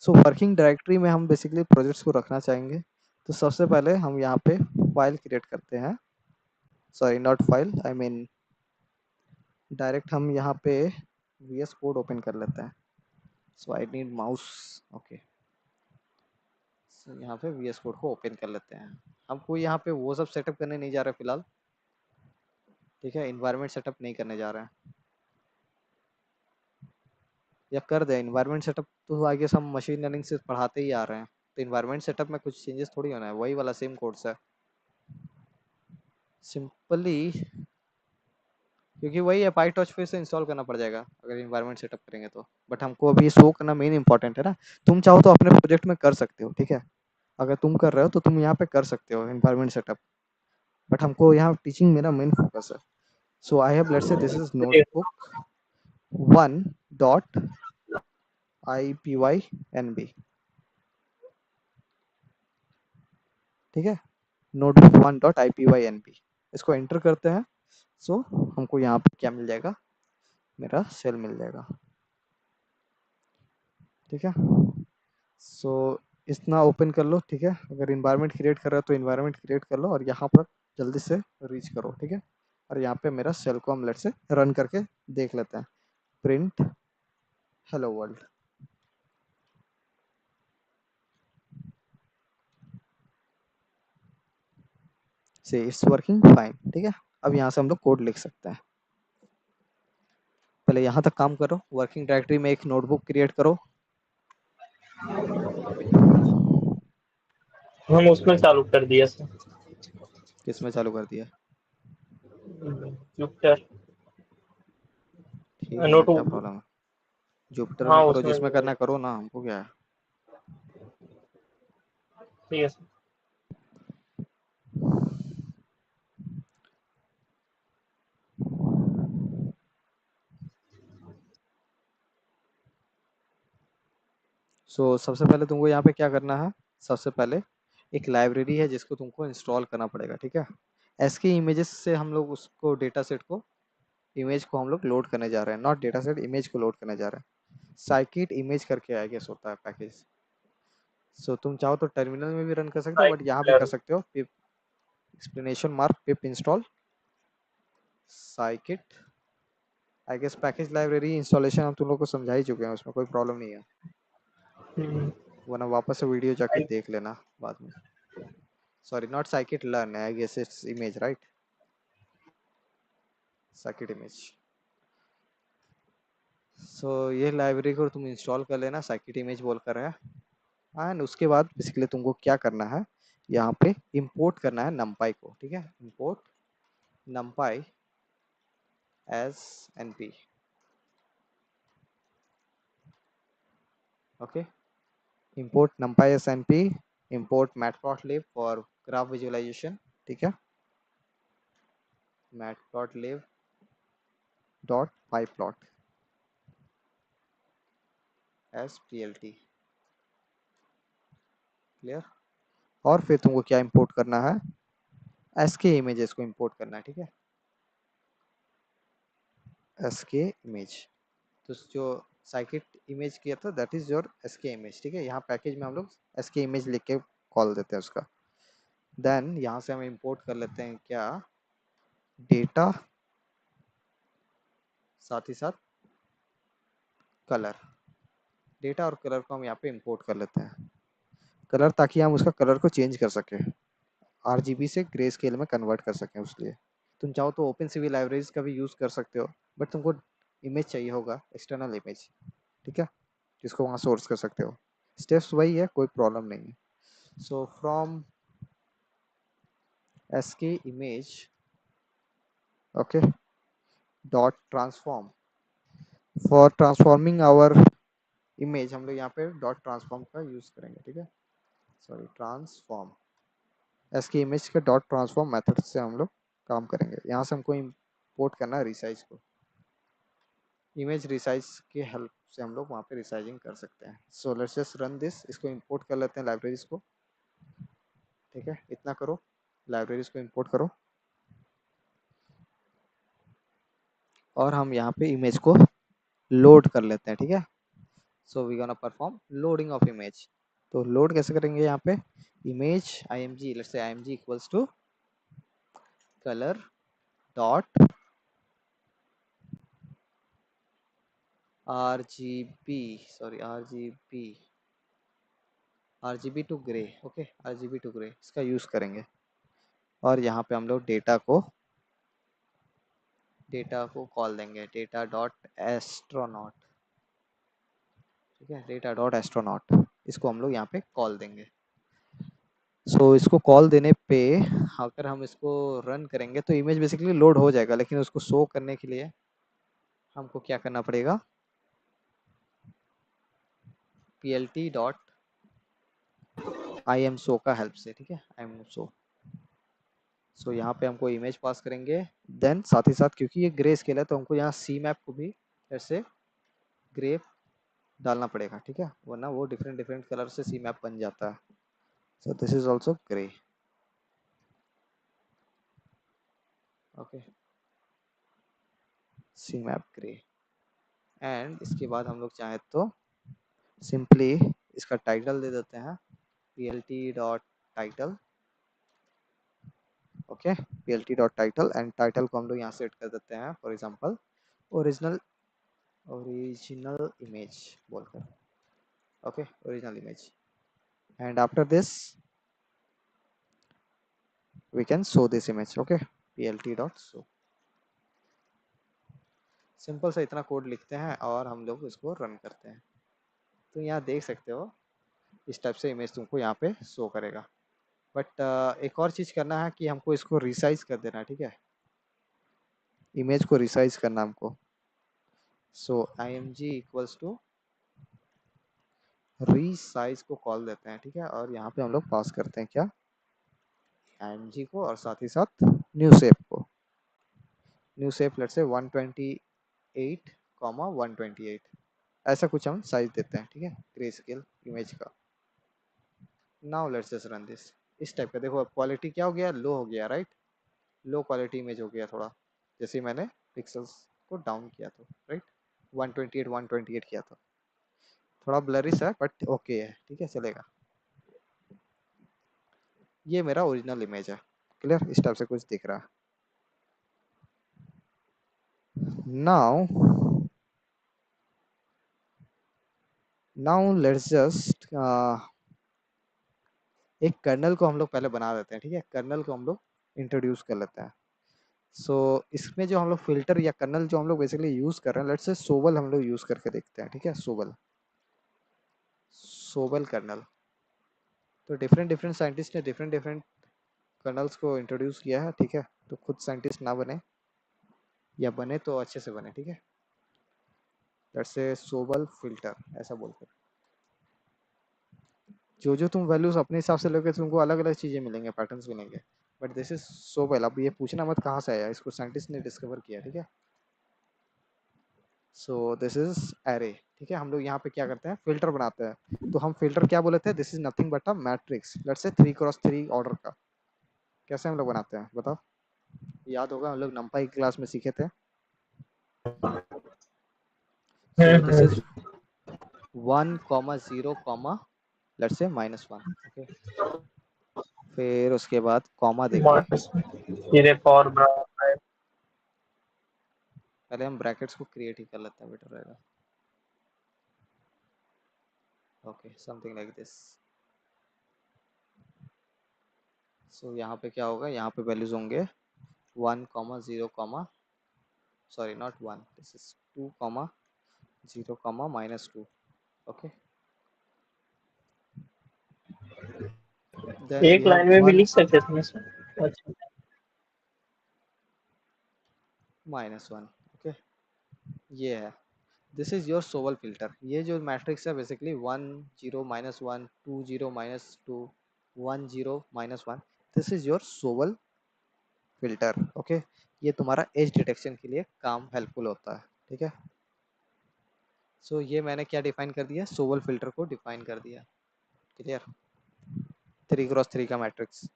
सो वर्किंग डायरेक्टरी में हम बेसिकली प्रोजेक्ट्स को रखना चाहेंगे, तो सबसे पहले हम यहाँ पे फाइल क्रिएट करते हैं, sorry not file, I mean direct हम यहाँ पे VS कोड ओपन कर लेते हैं। सो आई नीड माउस, ओके। यहाँ पे VS कोड को ओपन कर लेते हैं। हमको यहाँ पे वो सब सेटअप करने नहीं जा रहे फिलहाल, ठीक है, इन्वायरमेंट सेटअप नहीं करने जा रहे हैं, या कर दे इन्वायरमेंट सेटअप, तो आगे हम मशीन लर्निंग से पढ़ाते ही आ रहे हैं, तो इन्वायरमेंट सेटअप में कुछ चेंजेस थोड़ी होना है, वही वाला सेम कोर्स है सिंपली, क्योंकि वही है, पाईटॉर्च फिर से इंस्टॉल करना पड़ जाएगा अगर इन्वायरमेंट सेटअप करेंगे तो, बट हमको अभी शो करना मेन इंपॉर्टेंट है ना। तुम चाहो तो अपने प्रोजेक्ट में कर सकते हो, ठीक है, अगर तुम कर रहे हो तो तुम यहाँ पे कर सकते हो इन्वायरमेंट सेटअप, बट हमको यहाँ टीचिंग मेरा मेन फोकस है। So I have let's say this is notebook 1.ipynb, ठीक है, नोटबुक 1.ipynb, इसको एंटर करते हैं। सो हमको यहाँ पे क्या मिल जाएगा, मेरा सेल मिल जाएगा, ठीक है। सो इतना ओपन कर लो, ठीक है, अगर इन्वायरमेंट क्रिएट कर रहे हो तो इन्वायरमेंट क्रिएट कर लो, और यहाँ पर जल्दी से रीच करो, ठीक है। और यहाँ पे मेरा सेल को हम लेट से रन करके देख लेते हैं, प्रिंट हेलो वर्ल्ड, से इट्स वर्किंग फाइन, ठीक है। अब यहाँ से हम लोग कोड लिख सकते हैं। पहले यहाँ तक काम करो, वर्किंग डायरेक्टरी में एक नोटबुक क्रिएट करो, हम उसमें चालू कर दिया सर, किसमें चालू कर दिया, जुपिटर ठीक है, नोट। क्या प्रॉब्लम है, जुपिटर हाँ में करो, उसमें जिसमें करना करो ना, हमको क्या है। ठीक है सर। सो सबसे पहले तुमको यहाँ पे क्या करना है, सबसे पहले एक लाइब्रेरी है जिसको तुमको इंस्टॉल करना पड़ेगा, ठीक है। एसके इमेजेस से हम लोग उसको डेटा सेट को, इमेज को हम लोग लोड करने जा रहे हैं, नॉट डेटा सेट, इमेज को लोड करने जा रहे हैं। साइकिट इमेज करके आई गेस होता है पैकेज। सो तुम चाहो तो टर्मिनल में भी रन कर सकते हो, बट यहाँ भी कर सकते हो, pip explanation mark pip install scikit, I guess package library installation हम तुम लोग को समझा ही चुके हैं, उसमें कोई प्रॉब्लम नहीं है, वरना वापस से वीडियो जाके देख लेना बाद में। Sorry not scikit learn, I guess it's image right, scikit image. So ये लाइब्रेरी को तुम इंस्टॉल कर लेना, साइकिट इमेज बोल कर है। एंड उसके बाद बेसिकली तुमको क्या करना है, यहाँ पे इंपोर्ट करना है numpy को, ठीक है, import numpy as np, okay, import numpy as np, import matplotlib for graph visualisation, ठीक है, matplotlib dot pyplot as plt, clear. और फिर तुमको क्या इंपोर्ट करना है, एसके इमेजेस को इंपोर्ट करना है, ठीक है, एसके इमेज, तो जो साइकिट इमेज किया था that is your SK image, ठीक है, यहाँ पैकेज में हम लोग एसके इमेज लिख के कॉल देते हैं उसका। देन यहाँ से हम इंपोर्ट कर लेते हैं क्या, डेटा, साथ ही साथ कलर, डेटा और कलर को हम यहाँ पे इंपोर्ट कर लेते हैं, कलर ताकि हम उसका कलर को चेंज कर सके, आरजीबी से ग्रे स्केल में कन्वर्ट कर सकें, उसलिए तुम चाहो तो ओपन सीवी लाइब्रेरीज का भी यूज कर सकते हो, बट तुमको इमेज चाहिए होगा, एक्सटर्नल इमेज, ठीक है, जिसको वहाँ सोर्स कर सकते हो। स्टेप्स वही है, कोई प्रॉब्लम नहीं है। So from SK image, okay, dot transform, for transforming our image हम लोग यहाँ पे डॉट ट्रांसफॉर्म का यूज करेंगे, ठीक है, सॉरी ट्रांसफॉर्म, एसके इमेज के डॉट ट्रांसफॉर्म मेथड से हम लोग काम करेंगे। यहाँ से हमको इंपोर्ट करना है रिसाइज को, इमेज रिसाइज की हेल्प से हम लोग वहाँ पे रिसाइजिंग कर सकते हैं। सो लेट्स जस्ट रन दिस, इसको इंपोर्ट कर लेते हैं लाइब्रेरीज को, ठीक है, इतना करो। लाइब्रेरीज को इंपोर्ट करो और हम यहाँ पे इमेज को लोड कर लेते हैं, ठीक है। So we gonna perform loading of image. तो लोड कैसे करेंगे यहाँ पे, image img, let's say img equals to colour dot RGB to grey, okay, RGB to grey इसका यूज करेंगे। और यहाँ पे हम लोग डेटा को कॉल देंगे डेटा डॉट एस्ट्रोनॉट, ठीक है, डेटा डॉट एस्ट्रोनॉट इसको हम लोग यहाँ पे कॉल देंगे। सो इसको कॉल देने पे अगर हम इसको रन करेंगे तो इमेज बेसिकली लोड हो जाएगा, लेकिन उसको शो करने के लिए हमको क्या करना पड़ेगा, plt डॉट imshow का हेल्प से, ठीक है, imshow। सो यहाँ पे हमको इमेज पास करेंगे, देन साथ ही साथ क्योंकि ये ग्रे स्केल है तो हमको यहाँ सी मैप को भी ऐसे ग्रे डालना पड़ेगा, ठीक है, वरना वो डिफरेंट डिफरेंट कलर से सी मैप बन जाता है। So this is also grey, okay, C map grey. And इसके बाद हम लोग चाहें तो सिंपली इसका टाइटल दे देते हैं plt dot title, okay, plt dot title. And title को हम लोग यहाँ सेट कर देते हैं फॉर एग्जांपल ओरिजिनल इमेज बोलकर, okay, original image. And after this we can show this image, okay, plt dot show। Simple सा इतना कोड लिखते हैं और हम लोग इसको रन करते हैं। तो यहाँ देख सकते हो इस टाइप से इमेज तुमको यहाँ पे शो करेगा। बट एक और चीज़ करना है कि हमको इसको रिसाइज कर देना है, ठीक है, इमेज को रिसाइज करना हमको। सो img इक्वल्स टू रीसाइज को कॉल देते हैं, ठीक है, और यहाँ पे हम लोग पास करते हैं क्या, img को और साथ ही साथ न्यू शेप को, न्यू शेप लेट्स से 128 128 ऐसा कुछ हम साइज देते हैं, ठीक है, ग्रे स्केल इमेज का। Now let's just run this. इस टाइप का देखो क्वालिटी क्या हो गया, लो हो गया, राइट, लो क्वालिटी इमेज हो गया थोड़ा, जैसे मैंने पिक्सल्स को डाउन किया था, राइट, 128 किया था, थोड़ा ब्लरी सा बट ओके है, ठीक है, चलेगा। ये मेरा ओरिजिनल इमेज है, क्लियर, इस टाइप से कुछ दिख रहा है। नाउ लेट्स जस्ट एक कर्नल को हम लोग पहले बना देते हैं, ठीक है, कर्नल को हम लोग इंट्रोड्यूस कर लेते हैं। सो इसमें जो हम लोग फिल्टर या कर्नल जो हम लोग बेसिकली यूज कर रहे हैं, लेट्स से सोबल हम लोग यूज करके देखते हैं, ठीक है, सोबल कर्नल। तो डिफरेंट डिफरेंट साइंटिस्ट ने डिफरेंट डिफरेंट कर्नल्स को इंट्रोड्यूस किया है, ठीक है, तो खुद साइंटिस्ट ना बने या बने तो अच्छे से बने, ठीक है, लेट्स से सोबल फिल्टर ऐसा बोलकर। जो जो तुम वैल्यूज अपने हिसाब से लोगे तुमको अलग अलग चीजें मिलेंगे, पैटर्न्स मिलेंगे, बट दिस इज सोबल। अब ये पूछना मत कहाँ से आया, इसको साइंटिस्ट ने डिस्कवर किया, ठीक है। सो दिस इज एरे, ठीक है, हम लोग यहाँ पे क्या करते हैं, फिल्टर बनाते हैं। तो हम फिल्टर क्या बोले थे, this is nothing but a matrix, let's say 3x3 order का। कैसे हम लोग बनाते हैं बताओ, याद होगा हम लोग नंपाई की क्लास में सीखे थे। सो this is 1, 0, let's say -1, okay, फिर उसके बाद कॉमा देके फिर और बड़ा पहले हम ब्रैकेट्स को क्रिएट ही कर लेते हैं, बेटर रहेगा, ओके, समथिंग लाइक दिस। सो यहाँ पे क्या होगा, यहाँ पे वैल्यूज होंगे 1, 0, sorry not 1, this is 2, 0, -2, okay, then we एक हैव लाइन में भी 1, लिख सकते थे इसमें। अच्छा, -1, ओके, ये है, this is your Sobel filter. ये जो मैट्रिक्स है basically 1, 0, -1, 2, 0, -2, 1, 0, -1, this is your Sobel filter, okay. ये तुम्हारा एज डिटेक्शन के लिए काम हेल्पफुल होता है, ठीक है। सो ये मैंने क्या डिफाइन कर दिया, सोवल फिल्टर को डिफाइन कर दिया, क्लियर, 3x3 का मैट्रिक्स।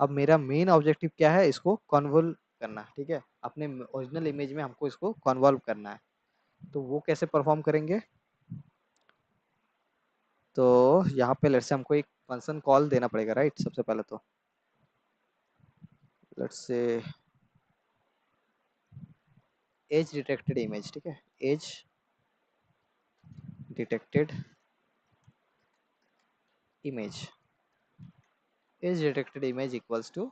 अब मेरा मेन ऑब्जेक्टिव क्या है, इसको कन्वॉल्व करना, ठीक है, अपने ओरिजिनल इमेज में हमको इसको कन्वॉल्व करना है। तो वो कैसे परफॉर्म करेंगे, तो यहाँ पे लेट्स से हमको एक फंक्शन कॉल देना पड़ेगा, राइट। सबसे पहले तो let's say as detected image, ठीक है, edge detected image, edge detected image equals to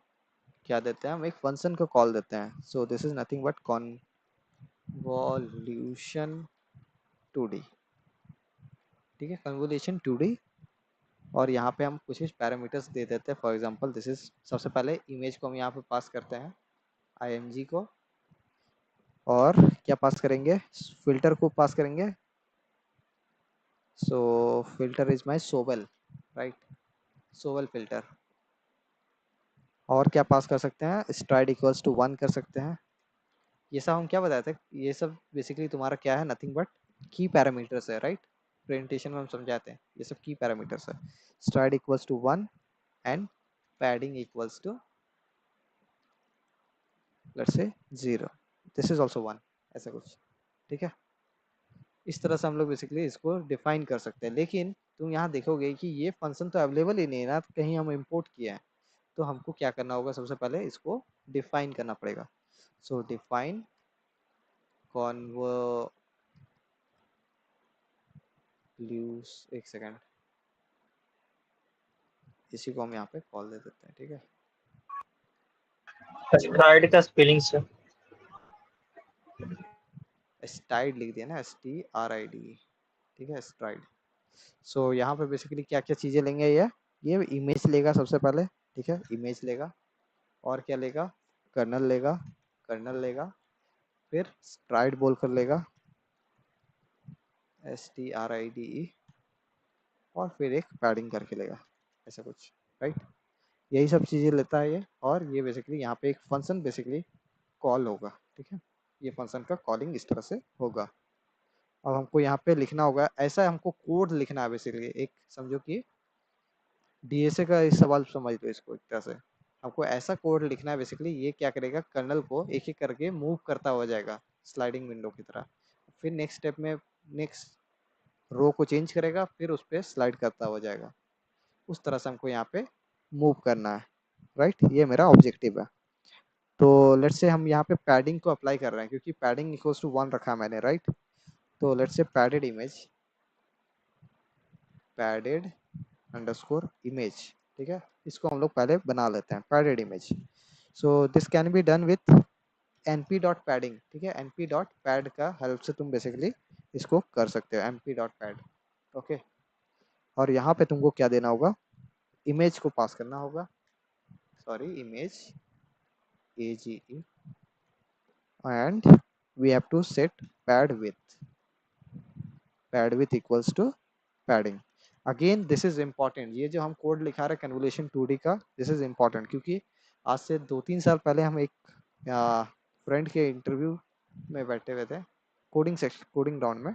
क्या देते हैं हम, एक फंक्शन को कॉल देते हैं। सो this is nothing but convolution 2D, ठीक है, कन्वॉल्यूशन 2D। और यहाँ पे हम कुछ पैरामीटर्स दे देते हैं। फॉर एग्जांपल दिस इज, सबसे पहले इमेज को हम यहाँ पे पास करते हैं img को, और क्या पास करेंगे, फिल्टर को पास करेंगे। So filter is my Sobel, right, Sobel filter. और क्या पास कर सकते हैं, स्ट्राइड इक्वल्स टू 1 कर सकते हैं। ये सब हम क्या बताए थे, ये सब बेसिकली तुम्हारा क्या है, नथिंग बट की पैरामीटर्स है, राइट। प्रेजेंटेशन में हम समझाते हैं ये सब की पैरामीटर्स है। Stride equals to 1 and padding equals to let's say 0, this is also 1, ऐसा कुछ, ठीक है। इस तरह से हम लोग बेसिकली इसको डिफाइन कर सकते हैं। लेकिन तुम यहाँ देखोगे कि ये फंक्शन तो अवेलेबल ही नहीं है ना, कहीं हम इम्पोर्ट किए हैं। तो हमको क्या करना होगा, सबसे पहले इसको डिफाइन करना पड़ेगा। सो डिफाइन कॉन्वोल्यूस, एक सेकेंड, इसी को हम यहाँ पे कॉल दे देते हैं, ठीक है। स्ट्राइड का स्पेलिंग से स्टाइड लिख दिया ना, STRID, ठीक है, स्ट्राइड। सो यहाँ पे बेसिकली क्या क्या चीज़ें लेंगे, ये इमेज लेगा सबसे पहले, ठीक है, इमेज लेगा। और क्या लेगा, कर्नल लेगा, कर्नल लेगा, फिर स्ट्राइड बोल कर लेगा, STRIDE, और फिर एक पैडिंग करके लेगा, ऐसा कुछ, राइट। यही सब चीज़ें लेता है ये। और ये बेसिकली यहाँ पे एक फंक्शन बेसिकली कॉल होगा, ठीक है। ये फंक्शन का कॉलिंग इस तरह से होगा। अब हमको यहाँ पे लिखना होगा, ऐसा हमको कोड लिखना है बेसिकली, एक समझो कि DSA का इस सवाल समझ लो इसको एक तरह से। हमको ऐसा कोड लिखना है बेसिकली, ये क्या करेगा, कर्नल को एक एक करके मूव करता हुआ जाएगा स्लाइडिंग विंडो की तरह। फिर नेक्स्ट स्टेप में नेक्स्ट रो को चेंज करेगा, फिर उस पर स्लाइड करता हुआ जाएगा। उस तरह से हमको यहाँ पे मूव करना है, राइट। ये मेरा ऑब्जेक्टिव है। तो लेट्स से हम यहाँ पे पैडिंग को अप्लाई कर रहे हैं, क्योंकि पैडिंग इक्वल्स टू 1 रखा है मैंने, राइट। तो let's say padded image, padded underscore image, ठीक है। इसको हम लोग पहले बना लेते हैं, padded image. So this can be done with np dot padding, ठीक है। np डॉट पैड का हेल्प से तुम बेसिकली इसको कर सकते हो, np डॉट पैड, ओके। और यहाँ पे तुमको क्या देना होगा, इमेज को पास करना होगा, sorry, image age, and we have to set pad width equals to padding। Again this is important, ये जो हम कोड लिखा रहे हैं कन्वोल्यूशन 2D का, दिस इज इम्पॉर्टेंट, क्योंकि आज से 2-3 साल पहले हम एक फ्रेंड के इंटरव्यू में बैठे हुए थे, कोडिंग सेक्शन, कोडिंग राउंड में।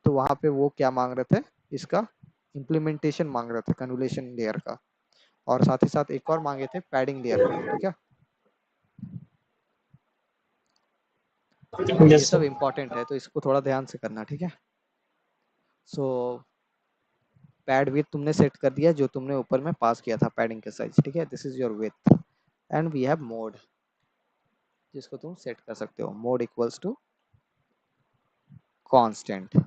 तो वहाँ पे वो क्या मांग रहे थे, इसका इम्प्लीमेंटेशन मांग रहे थे कन्वोल्यूशन लेयर का, और साथ ही साथ एक और मांगे थे पैडिंग लेयर का, ठीक है। तो ये यस सब इम्पोर्टेंट है, तो इसको थोड़ा ध्यान से करना, ठीक है। सो पैड विथ तुमने सेट कर दिया, जो तुमने ऊपर में पास किया था पैडिंग के साइज, ठीक है। This is your width, and we have mode, जिसको तुम सेट कर सकते हो, mode equals to constant.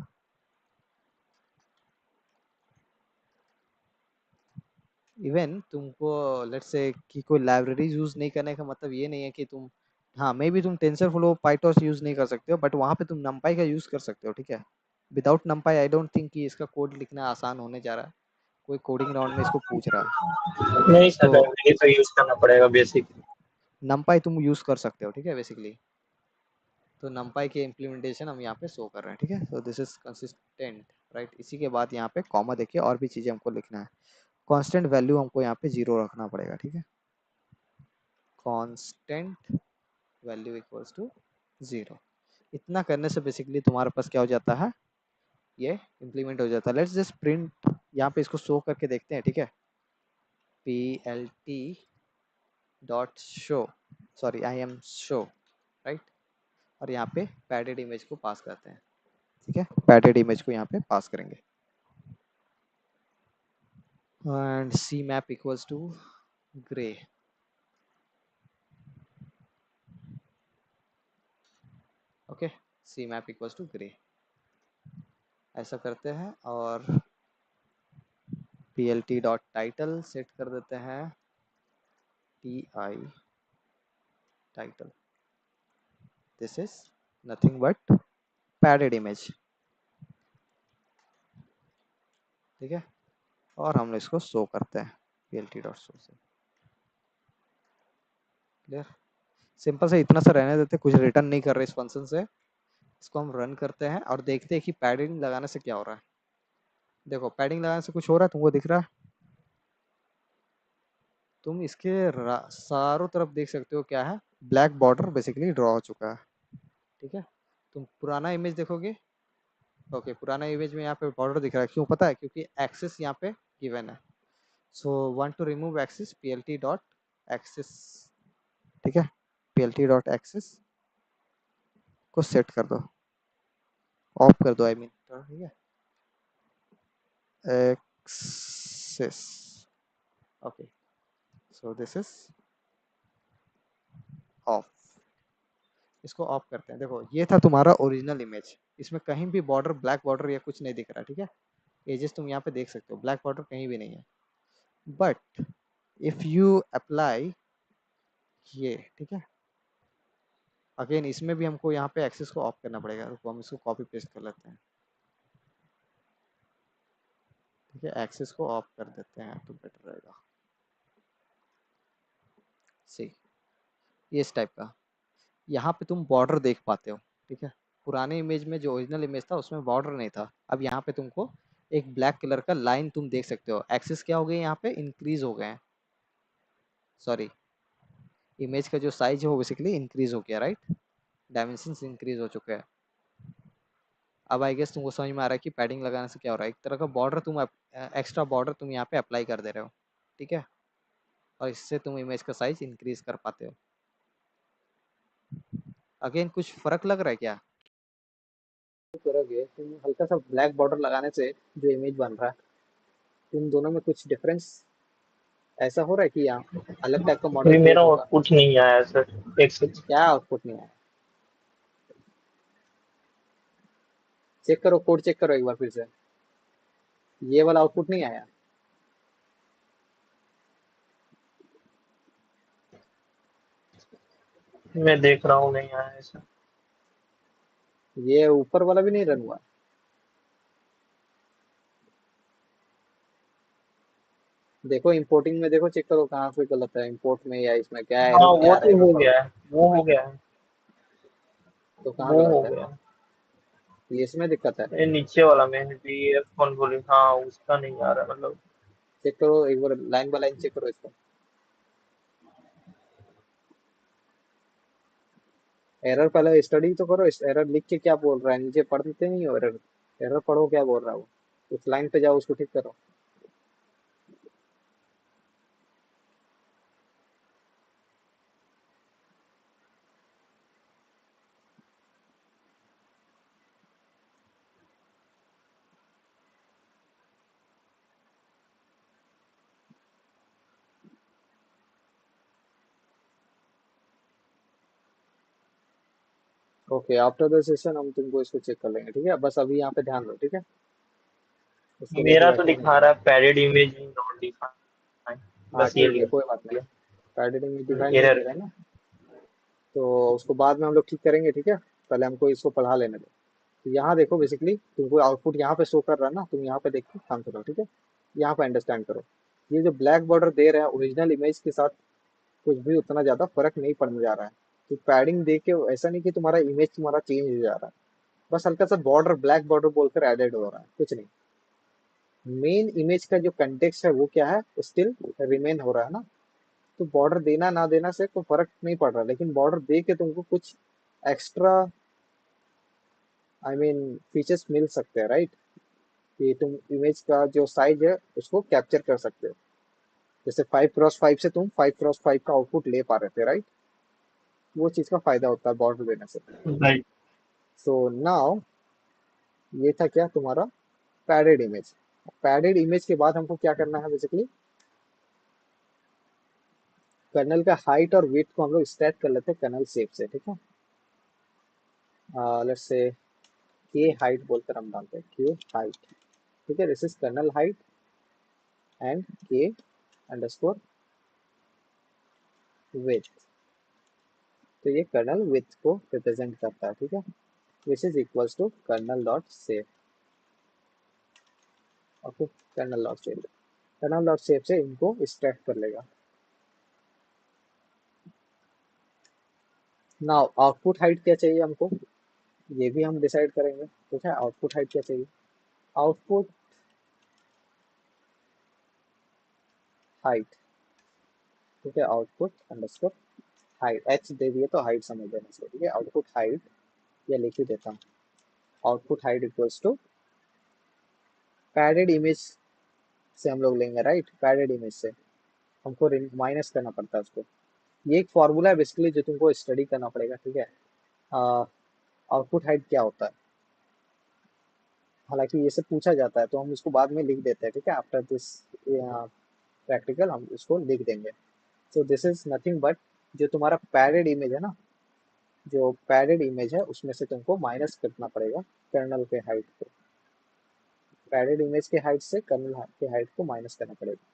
Even तुमको लेट्स से कि कोई लाइब्रेरी यूज नहीं करने का मतलब ये नहीं है कि तुम, हाँ मे भी तुम टेंसरफ्लो पाइटॉस यूज नहीं कर सकते हो, बट वहाँ पे तुम नमपाई का यूज कर सकते हो, ठीक है। विदाउट नमपाई आई डोंट थिंक कि इसका कोड लिखना आसान होने जा रहा है, कोई कोडिंग राउंड में इसको पूछ रहा है। नहीं तो सर, ये तो यूज करना पड़ेगा बेसिक। नमपाई तुम यूज कर सकते हो, ठीक है, बेसिकली। तो नमपाई के इम्प्लीमेंटेशन हम यहाँ पे शो कर रहे हैं, ठीक है। तो दिस इज कंसिस्टेंट, राइट। इसी के बाद यहाँ पे कॉमा देखिए, और भी चीजें हमको लिखना है। कांस्टेंट वैल्यू हमको यहाँ पे 0 रखना पड़ेगा, ठीक है। Constant value equals to 0। इतना करने से बेसिकली तुम्हारे पास क्या हो जाता है, ये इम्प्लीमेंट हो जाता है। लेट्स जस्ट प्रिंट यहाँ पे इसको शो करके देखते हैं, ठीक है। PLT dot show, sorry I am show, right, और यहाँ पे पैडेड इमेज को पास करते हैं, ठीक है, पैडेड इमेज को यहाँ पे पास करेंगे and C map equals to grey, okay, C map equals to grey, ऐसा करते हैं और plt डॉट टाइटल सेट कर देते हैं ti title, this is nothing but padded image, ठीक है, और हम इसको शो करते हैं plt डॉट शो से, क्लियर, सिंपल से इतना सा रहने देते, कुछ रिटर्न नहीं कर रहे इस फंक्शन से, इसको हम रन करते हैं और देखते हैं कि पैडिंग लगाने से क्या हो रहा है। देखो पैडिंग लगाने से कुछ हो रहा है, तुमको दिख रहा है, तुम इसके चारों तरफ देख सकते हो क्या है, ब्लैक बॉर्डर बेसिकली ड्रॉ हो चुका है, ठीक है, तुम पुराना इमेज देखोगे, ओके, पुराना इमेज में यहाँ पे बॉर्डर दिख रहा है, क्यों पता है, क्योंकि एक्सेस यहाँ पे गिवन है, so want to remove axis plt dot axis, ठीक है, plt डॉट एक्सेस को सेट कर दो, ऑफ कर दो, आई मीन, ठीक है, axis, okay, so this is off, इसको ऑफ करते हैं, देखो ये था तुम्हारा ओरिजिनल इमेज, इसमें कहीं भी बॉर्डर, ब्लैक बॉर्डर या कुछ नहीं दिख रहा, ठीक है, एजेस तुम यहाँ पे देख सकते हो, ब्लैक बॉर्डर कहीं भी नहीं है, बट इफ यू अप्लाई ये, ठीक है, अगेन इसमें भी हमको यहाँ पे एक्सेस को ऑफ करना पड़ेगा, रुको हम इसको कॉपी पेस्ट कर लेते हैं, ठीक है, एक्सेस को ऑफ कर देते हैं तो बेटर रहेगा, सी, ये इस टाइप का, यहाँ पे तुम बॉर्डर देख पाते हो, ठीक है, पुराने इमेज में जो ओरिजिनल इमेज था उसमें बॉर्डर नहीं था, अब यहाँ पे तुमको एक ब्लैक कलर का लाइन तुम देख सकते हो, एक्सेस क्या हो गए यहाँ पे इंक्रीज हो गए हैं, सॉरी, इमेज का जो साइज है वो बेसिकली इंक्रीज हो गया, राइट, डायमेंशन इंक्रीज हो चुके हैं, अब आई गेस तुमको समझ में आ रहा है कि पैडिंग लगाने से क्या हो रहा है, एक तरह का बॉर्डर तुम एक्स्ट्रा बॉर्डर तुम यहाँ पे अप्लाई कर दे रहे हो, ठीक है, और इससे तुम इमेज का साइज इंक्रीज कर पाते हो, अगेन कुछ फर्क लग रहा है क्या, फर्क है, तुम हल्का सा ब्लैक बॉर्डर लगाने से जो इमेज बन रहा है, तुम दोनों में कुछ डिफरेंस ऐसा हो रहा है कि यहाँ अलग टाइप का मॉडल अभी क्रिएट मेरा होगा, आउटपुट नहीं आया सर, एक सेकंड। क्या आउटपुट नहीं आया, चेक करो, कोड चेक करो एक बार फिर से, ये वाला आउटपुट नहीं आया, मैं देख रहा हूँ नहीं आया ऐसा। ये ऊपर वाला भी नहीं रन हुआ, देखो इंपोर्टिंग में देखो, चेक करो कहाँ से गलत है, इंपोर्ट में या इसमें क्या हाँ एरर क्या वो आ रहा है, तो एक बार हो पढ़ो, गया है, वो हो गया है, तो कहाँ वो गलत हो है, गया। ये इसमें दिक्कत है, ये नीचे वाला में भी ये कौन बोली, हाँ उसका नहीं आ रहा मतलब। चेक करो एक बार लाइन बाय लाइन चेक करो इसको, एरर पहले स्टडी तो करो, एरर लिख के क्या बोल रहा है, नीचे पढ़ देते नहीं हो एरर, एरर पढ़ो क्या बोल रहा है वो, उस लाइन पे जाओ उसको ठीक करो, ओके, आफ्टर द सेशन हम तुमको इसको चेक कर लेंगे, ठीक है, बस अभी यहाँ पे ध्यान दो, ठीक है, उसके बाद मेरा फिर तो एक्टिव नहीं दिखा होगा, रहा है पैरेड इमेज नॉट डिफाइन, हाँ बस ये ठीक है, लिख कोई बात नहीं, दिया। पैडिंग में डिफाइन नहीं दे एरर। रहा है ना, तो उसको बाद में हम लोग ठीक करेंगे, ठीक है, पहले हमको इसको पढ़ा लेने दो, तो यहाँ देखो बेसिकली तुमको आउटपुट यहाँ पे शो कर रहा है ना, तुम यहाँ पे देख के काम करो, ठीक है, यहाँ पे अंडरस्टैंड करो, ये जो ब्लैक बॉर्डर दे रहे हैं ओरिजिनल इमेज के साथ कुछ भी उतना ज्यादा फर्क नहीं पड़ने जा रहा है, तो पैडिंग दे के ऐसा नहीं कि तुम्हारा इमेज तुम्हारा चेंज हो जा रहा है, बस हल्का सा बॉर्डर ब्लैक बॉर्डर बोलकर एडेड हो रहा है, कुछ नहीं, मेन इमेज का जो कंटेक्स्ट है वो क्या है, स्टिल रिमेन हो रहा है ना, तो बॉर्डर देना ना देना से कोई फर्क नहीं पड़ रहा, लेकिन बॉर्डर दे के तुमको कुछ एक्स्ट्रा आई मीन फीचर्स मिल सकते हैं, राइट, कि तुम इमेज का जो साइज है उसको कैप्चर कर सकते हो, जैसे 5x5 से तुम 5x5 का आउटपुट ले पा रहे थे, राइट? वो चीज का फायदा होता है बॉर्डर देने से। राइट। सो नाउ ये था क्या तुम्हारा पैडेड इमेज। पैडेड इमेज के बाद हमको क्या करना है बेसिकली, कर्नल का हाइट और वेट को हम लोग स्टैक कर लेते हैं कर्नल शेप से, ठीक है। लेट्स से के हाइट बोलकर हम डालते हैं के हाइट, ठीक है। This is kernel height and K underscore width, तो ये कर्नल विथ को रिप्रेजेंट करता है, ठीक है। Which is equals to kernel dot save. Okay, kernel dot save, kernel dot save से इनको स्टैक कर लेगा। नाउ आउटपुट हाइट क्या चाहिए हमको, ये भी हम डिसाइड करेंगे, ठीक है। आउटपुट हाइट क्या चाहिए, आउटपुट हाइट, ठीक है। आउटपुट अंडरस्कोर हाइट, एच दे दिए तो हाइट समझ लेना चाहिए, ठीक है। आउटपुट हाइट या लिख ही देता हूँ, output height equals to padded image से हम लोग लेंगे, राइट। पैडेड इमेज से हमको माइनस करना पड़ता है उसको। ये एक फॉर्मूला है बेसिकली जो तुमको स्टडी करना पड़ेगा, ठीक है। आउटपुट हाइट क्या होता है, हालांकि ये सब पूछा जाता है तो हम इसको बाद में लिख देते हैं, ठीक है। आफ्टर दिस प्रैक्टिकल हम इसको लिख देंगे। सो दिस इज नथिंग बट, जो तुम्हारा पैडेड इमेज है ना, जो पैडेड इमेज है उसमें से तुमको माइनस करना पड़ेगा कर्नल के हाइट को। पैडेड इमेज के हाइट से कर्नल के हाइट को माइनस करना पड़ेगा।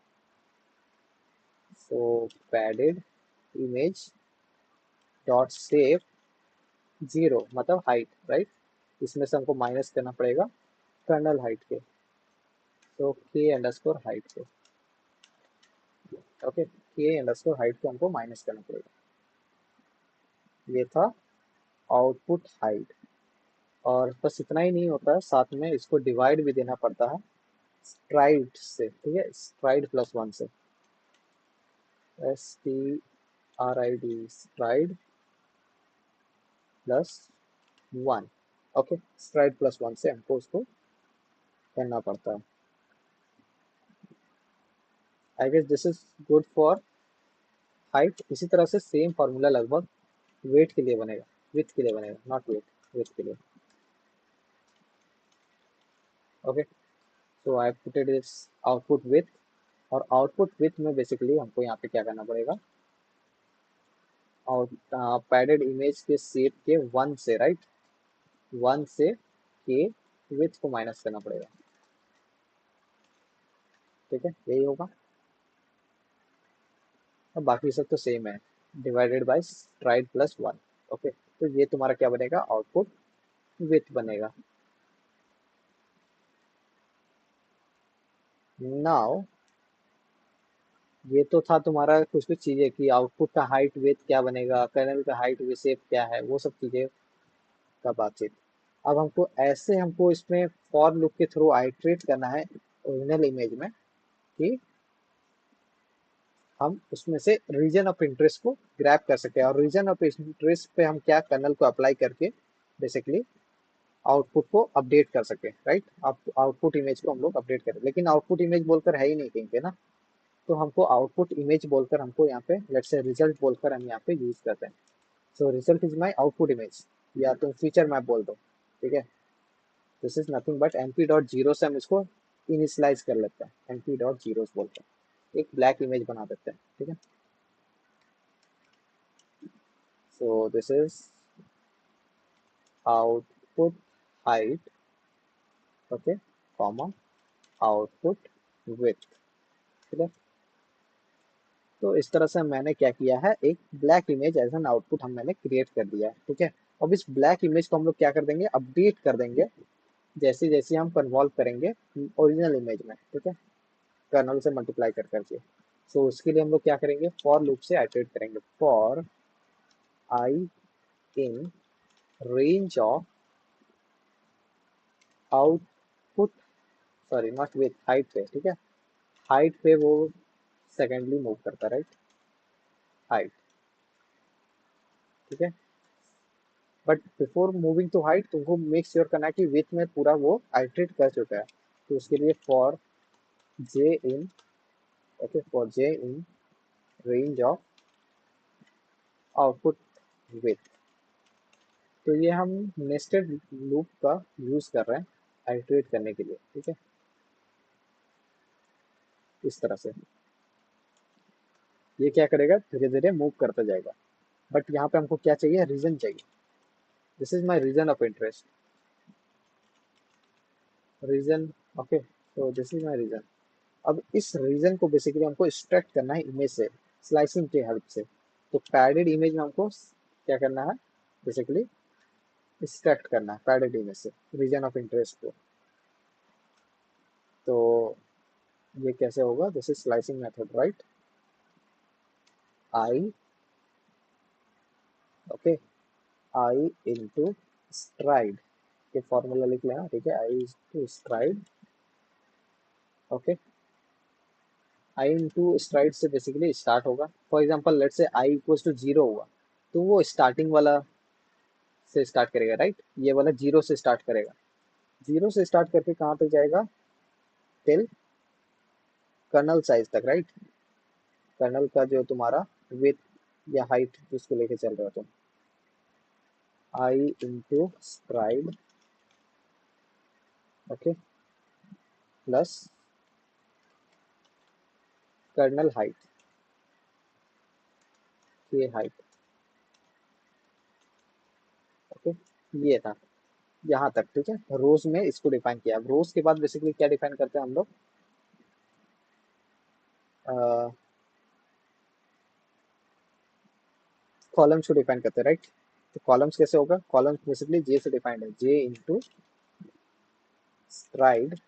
सो पैडेड इमेज डॉट सेव 0 मतलब हाइट, राइट। इसमें से हमको माइनस करना पड़ेगा कर्नल हाइट के, तो के अंडरस्कोर हाइट के, ओके। के अंडरस्कोर हाइट को हमको माइनस करना पड़ेगा। ये था आउटपुट हाइट। और बस इतना ही नहीं होता है, साथ में इसको डिवाइड भी देना पड़ता है स्ट्राइड से, ठीक है। स्ट्राइड प्लस 1 से, STRID, stride plus 1, okay. Stride plus 1 से हमको उसको करना पड़ता है। आई guess this is good for height. इसी तरह से सेम फार्मूला लगभग वेट के लिए बनेगा, विथ के लिए बनेगा, नॉट वेट, विथ के लिए, ओके। सो आई पुटेड इस आउटपुट विथ, और आउटपुट विथ में बेसिकली हमको यहाँ पे क्या करना पड़ेगा, और पैडेड इमेज के शेप के 1 से, राइट, 1 से के विथ को माइनस करना पड़ेगा, ठीक है। यही होगा, और बाकी सब तो सेम है, divided by STRIDE plus 1, okay. तो ये तुम्हारा क्या बनेगा, आउटपुट विथ बनेगा। नाउ ये तो था तुम्हारा कुछ कुछ चीजें कि आउटपुट का हाइट विथ क्या बनेगा, कर्नल का हाइट विथ शेप क्या है, वो सब चीजें का बातचीत। अब हमको ऐसे हमको इसमें फॉर लूप के थ्रू आइट्रेट करना है ओरिजिनल इमेज में, कि हम उसमें से रीजन ऑफ इंटरेस्ट को ग्रैब कर सके, और रीजन ऑफ इंटरेस्ट पे हम क्या कर्नल को अप्लाई करके बेसिकली आउटपुट को अपडेट कर सके, राइट। आउटपुट इमेज को हम लोग अपडेट करें, लेकिन आउटपुट इमेज बोलकर है ही नहीं कहीं पे ना, तो हमको आउटपुट इमेज बोलकर हमको यहाँ पे लेट्स से रिजल्ट बोलकर हम यहाँ पे यूज करते हैं। So result is my output image, या तुम फीचर मैप बोल दो, ठीक है। This is nothing but MP dot zero से हम इसको इनिशलाइज कर लेते हैं, एमपी डॉट जीरो बोलते हैं, एक ब्लैक इमेज बना देते हैं, ठीक है। So this is output height, okay, comma output with, ठीक है। तो इस तरह से मैंने क्या किया है, एक black image as an output हम मैंने क्रिएट कर दिया है, ठीक है। अब इस ब्लैक इमेज को हम लोग क्या कर देंगे, अपडेट कर देंगे जैसे जैसे हम कन्वॉल्व करेंगे ओरिजिनल इमेज में, ठीक है, कर्नल से मल्टीप्लाई कर करके। सो उसके लिए हम लोग क्या करेंगे, फॉर लूप से आइटरेट करेंगे, for I in range of output, sorry not with, height पे, ठीक है। हाइट पे वो सेकेंडली मूव करता है, राइट, हाइट, ठीक है। But before moving to height तुमको मेक श्योर करना है कि विथ में पूरा वो आइटरेट कर चुका है, तो उसके लिए for J in okay, for j in range of output with. तो ये हम नेस्टेड लूप का यूज कर रहे हैं आइटरेट करने के लिए, ठीक है, इस तरह से। ये क्या करेगा, धीरे धीरे मूव करता जाएगा। बट यहाँ पे हमको क्या चाहिए, रीजन चाहिए। This is my region of interest, region. Okay, तो दिस इज माई रीजन। अब इस रीजन को बेसिकली हमको एक्सट्रैक्ट करना है इमेज से, स्लाइसिंग की हेल्प से। तो पैडेड इमेज में हमको क्या करना है, बेसिकली एक्सट्रैक्ट करना है पैडेड इमेज से रीजन ऑफ इंटरेस्ट को। तो ये कैसे होगा, this is slicing method, right. I, okay, I into STRIDE, ये फॉर्मूला लिख लेना, ठीक है, आई इंटू स्ट्राइड। ओके, आई इंटू स्ट्राइड से बेसिकली स्टार्ट होगा। फॉर एग्जाम्पल लेट से आई इक्वल्स टू 0 हुआ, तो वो स्टार्टिंग वाला से स्टार्ट करेगा, राइट। ये वाला 0 से स्टार्ट करेगा, 0 से स्टार्ट करके कहाँ तक जाएगा, टिल कर्नल साइज तक, राइट। कर्नल का जो तुम्हारा विथ या हाइट जिसको लेके चल रहे हो तुम, I into stride, okay, plus kernel height, ये हाइट, ओके, ये था यहाँ तक, ठीक है। रोज में इसको डिफाइन किया। अब रोज के बाद बेसिकली क्या डिफाइन करते हैं हम लोग, कॉलम्स को डिफाइन करते हैं, राइट। तो कॉलम्स कैसे होगा, कॉलम्स बेसिकली जे से डिफाइंड है, J into stride,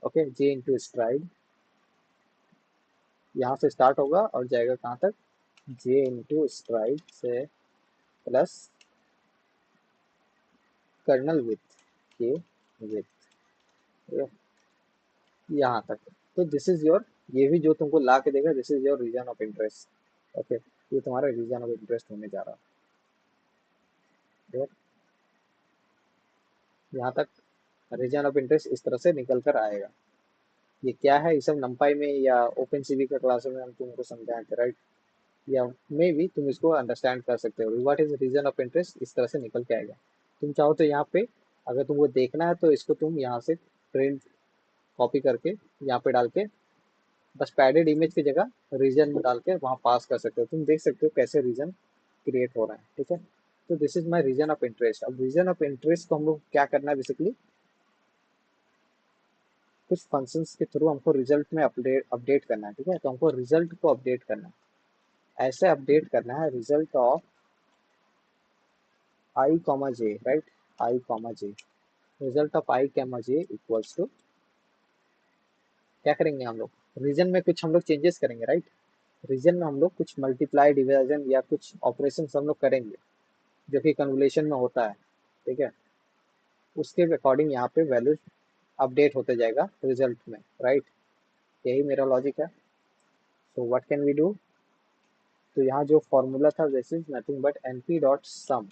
okay, J into STRIDE, यहाँ से स्टार्ट होगा और जाएगा कहाँ तक, जे इंटू स्ट्राइड से प्लस कर्नल विथ, के विथ, यहाँ तक। तो दिस इज योर, ये भी जो तुमको ला के देगा, this is your region of interest, okay. ये तुम्हारा रीजन ऑफ इंटरेस्ट होने जा रहा है। यहाँ तक रीजन ऑफ इंटरेस्ट इस तरह से निकल कर आएगा। ये क्या है, ये सब नंपाई में या ओपन सीवी का क्लास में हम तुमको समझाए थे, राइट। या मे भी तुम इसको अंडरस्टैंड कर सकते हो, what is region of interest इस तरह से निकल के आएगा। तुम चाहो तो यहाँ पे अगर तुमको देखना है तो इसको तुम यहाँ से प्रिंट कॉपी करके यहाँ पे डाल के बस पैडेड इमेज की जगह रीजन में डाल के वहाँ पास कर सकते हो। तुम देख सकते हो कैसे रीजन क्रिएट हो रहा है, ठीक है। तो this is my region of interest. अब रीजन ऑफ इंटरेस्ट को हम लोग क्या करना है, बेसिकली कुछ फंक्शंस के थ्रू हमको रिजल्ट में अपडेट अपडेट करना है, ठीक है। तो हमको रिजल्ट को अपडेट करना है, ऐसे अपडेट करना है, result of I comma J, right, I comma J, result of I comma J equals to, क्या करेंगे हम लोग, रीजन में कुछ हम लोग चेंजेस करेंगे, राइट। रीजन में हम लोग कुछ मल्टीप्लाई डिवीजन या कुछ ऑपरेशन हम लोग करेंगे जो कि कन्वोल्यूशन में होता है, ठीक है। उसके अकॉर्डिंग यहाँ पे वैल्यू अपडेट होते जाएगा रिजल्ट में, राइट। यही मेरा लॉजिक है। So what can we do, तो यहाँ जो फॉर्मूला था this is nothing but np dot sum,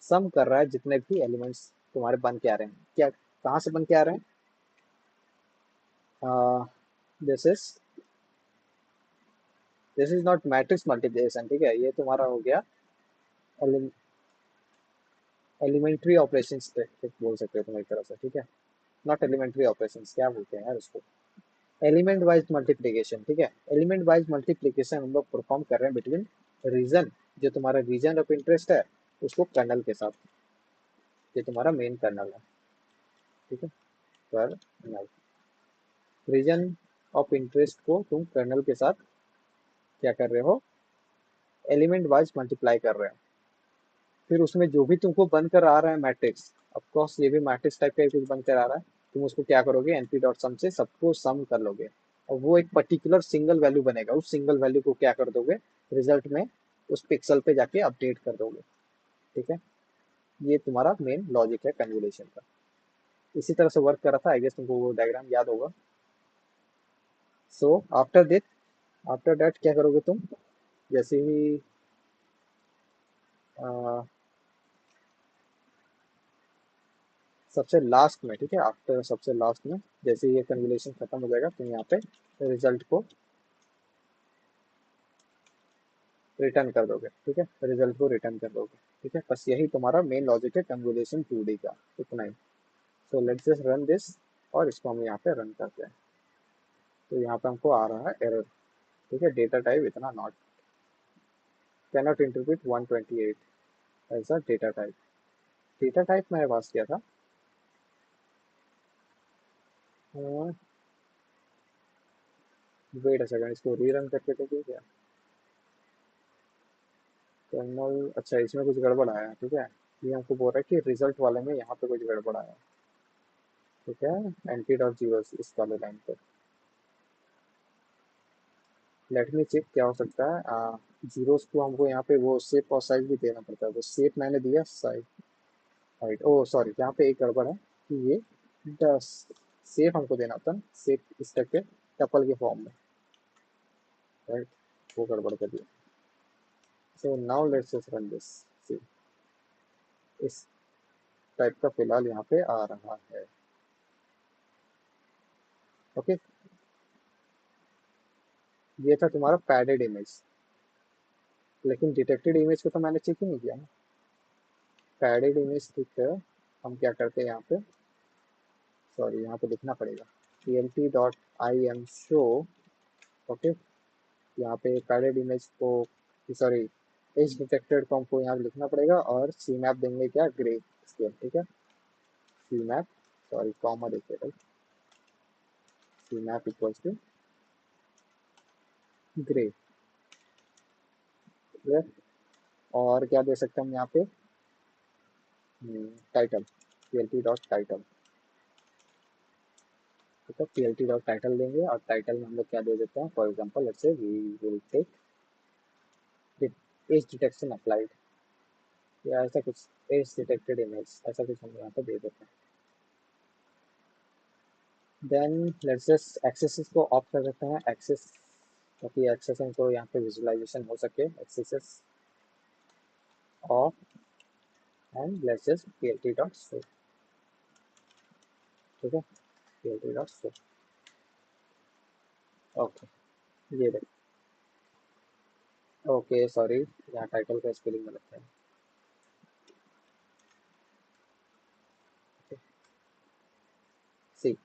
sum कर रहा है जितने भी एलिमेंट्स तुम्हारे बन के आ रहे हैं, क्या कहाँ से बन के आ रहे हैं, this is not matrix multiplication, ठीक है। ये तुम्हारा हो गया एलिमेंट्री ऑपरेशन बोल सकते हो तुम एक तरह से, ठीक है। नॉट एलिमेंट्री ऑपरेशन, क्या बोलते हैं यार उसको, एलिमेंट वाइज मल्टीप्लिकेशन, ठीक है। एलिमेंट वाइज मल्टीप्लिकेशन हम लोग परफॉर्म कर रहे हैं बिटवीन रीजन, जो तुम्हारा रीजन ऑफ इंटरेस्ट है उसको कर्नल के साथ, ये तुम्हारा मेन कर्नल है, ठीक है, कर्नल। रीजन ऑफ इंटरेस्ट को तुम कर्नल के साथ क्या कर रहे हो, एलिमेंट वाइज मल्टीप्लाई कर रहे हो। फिर उसमें जो भी तुमको बनकर आ रहा है मैट्रिक्स, ऑफकोर्स ये भी मैट्रिक्स टाइप का ही कुछ बनकर आ रहा है, तुम उसको क्या करोगे, एनपी डॉट सम से सबको सम कर लोगे और वो एक पर्टिकुलर सिंगल वैल्यू बनेगा, उस सिंगल वैल्यू को क्या कर दोगे, रिजल्ट में उस पिक्सल पे जाके अपडेट कर दोगे, ठीक है। ये तुम्हारा मेन लॉजिक है कन्वोल्यूशन का। इसी तरह से वर्क कर रहा था, आई गेस तुमको वो डायग्राम याद होगा। सो आफ्टर दैट क्या करोगे तुम, जैसे ही अ, सबसे लास्ट में, ठीक है, आफ्टर सबसे लास्ट में जैसे ये कन्वोल्यूशन खत्म हो जाएगा तुम यहाँ पे रिजल्ट को रिटर्न कर दोगे, ठीक है, रिजल्ट को रिटर्न कर दोगे, ठीक है, बस यही तुम्हारा मेन लॉजिक है कन्वोल्यूशन 2D का, इतना ही। So let's just run this, और इसको हम यहाँ पे रन करते हैं। तो यहाँ पे हमको आ रहा है एरर, ठीक है, डेटा टाइप इतना not can not interpret 128 as a data type. Data type मैंने पास किया था, वेट अ सेकंड, इसको रीरन करके देखिए क्या कर्नल। अच्छा, इसमें कुछ गड़बड़ आया है, ठीक है, ये हमको बोल रहा है कि रिजल्ट वाले में यहाँ पे कुछ गड़बड़ आया है, ठीक है, एंटी डॉट जीरो इस वाले लाइन पर। लेट मी चेक क्या हो सकता है। जीरोस को हमको यहाँ पे वो शेप और साइज भी देना पड़ता है, तो शेप मैंने दिया, साइज हाइट, ओ सॉरी, यहाँ पे एक गड़बड़ है कि ये शेप हमको देना होता है, शेप इस टाइप के टपल के फॉर्म में, राइट, वो गड़बड़ कर दिया। So now let's just run this, see इस टाइप का फिलहाल यहाँ पे आ रहा है, ओके। ये था तुम्हारा पैडेड इमेज, लेकिन डिटेक्टेड इमेज को तो मैंने चेक ही नहीं किया ना। पैडेड इमेज ठीक है, हम क्या करते हैं यहाँ पे, सॉरी यहाँ पे लिखना पड़ेगा plt dot I am show, okay. यहाँ पे पैडेड इमेज को, सॉरी एज डिटेक्टेड को हमको यहाँ लिखना पड़ेगा, और सी मैप देंगे क्या, ग्रे स्केल, ठीक है, सी मैप, सॉरी कॉमा देखिए भाई, सी map equals to grey, clear. और क्या दे सकते हैं हम यहाँ पे, टाइटल, plt डॉट टाइटल, ठीक है, plt डॉट टाइटल देंगे, और टाइटल में हम लोग क्या दे देते हैं, for example let's say we will take edge detection applied, या ऐसा कुछ, एज डिटेक्टेड इमेज, ऐसा कुछ हम यहाँ पे दे देते हैं। देन लेट्स जस्ट एक्सेस को ऑफ कर देते हैं, एक्सेस, ताकि एक्सेस को यहाँ पे विजुअलाइजेशन हो सके, axis off, and let's just plt dot show, ठीक है, plt डॉट शो, ओके, ये देख, ओके सॉरी, यहाँ टाइटल का स्पेलिंग गलत है, सी,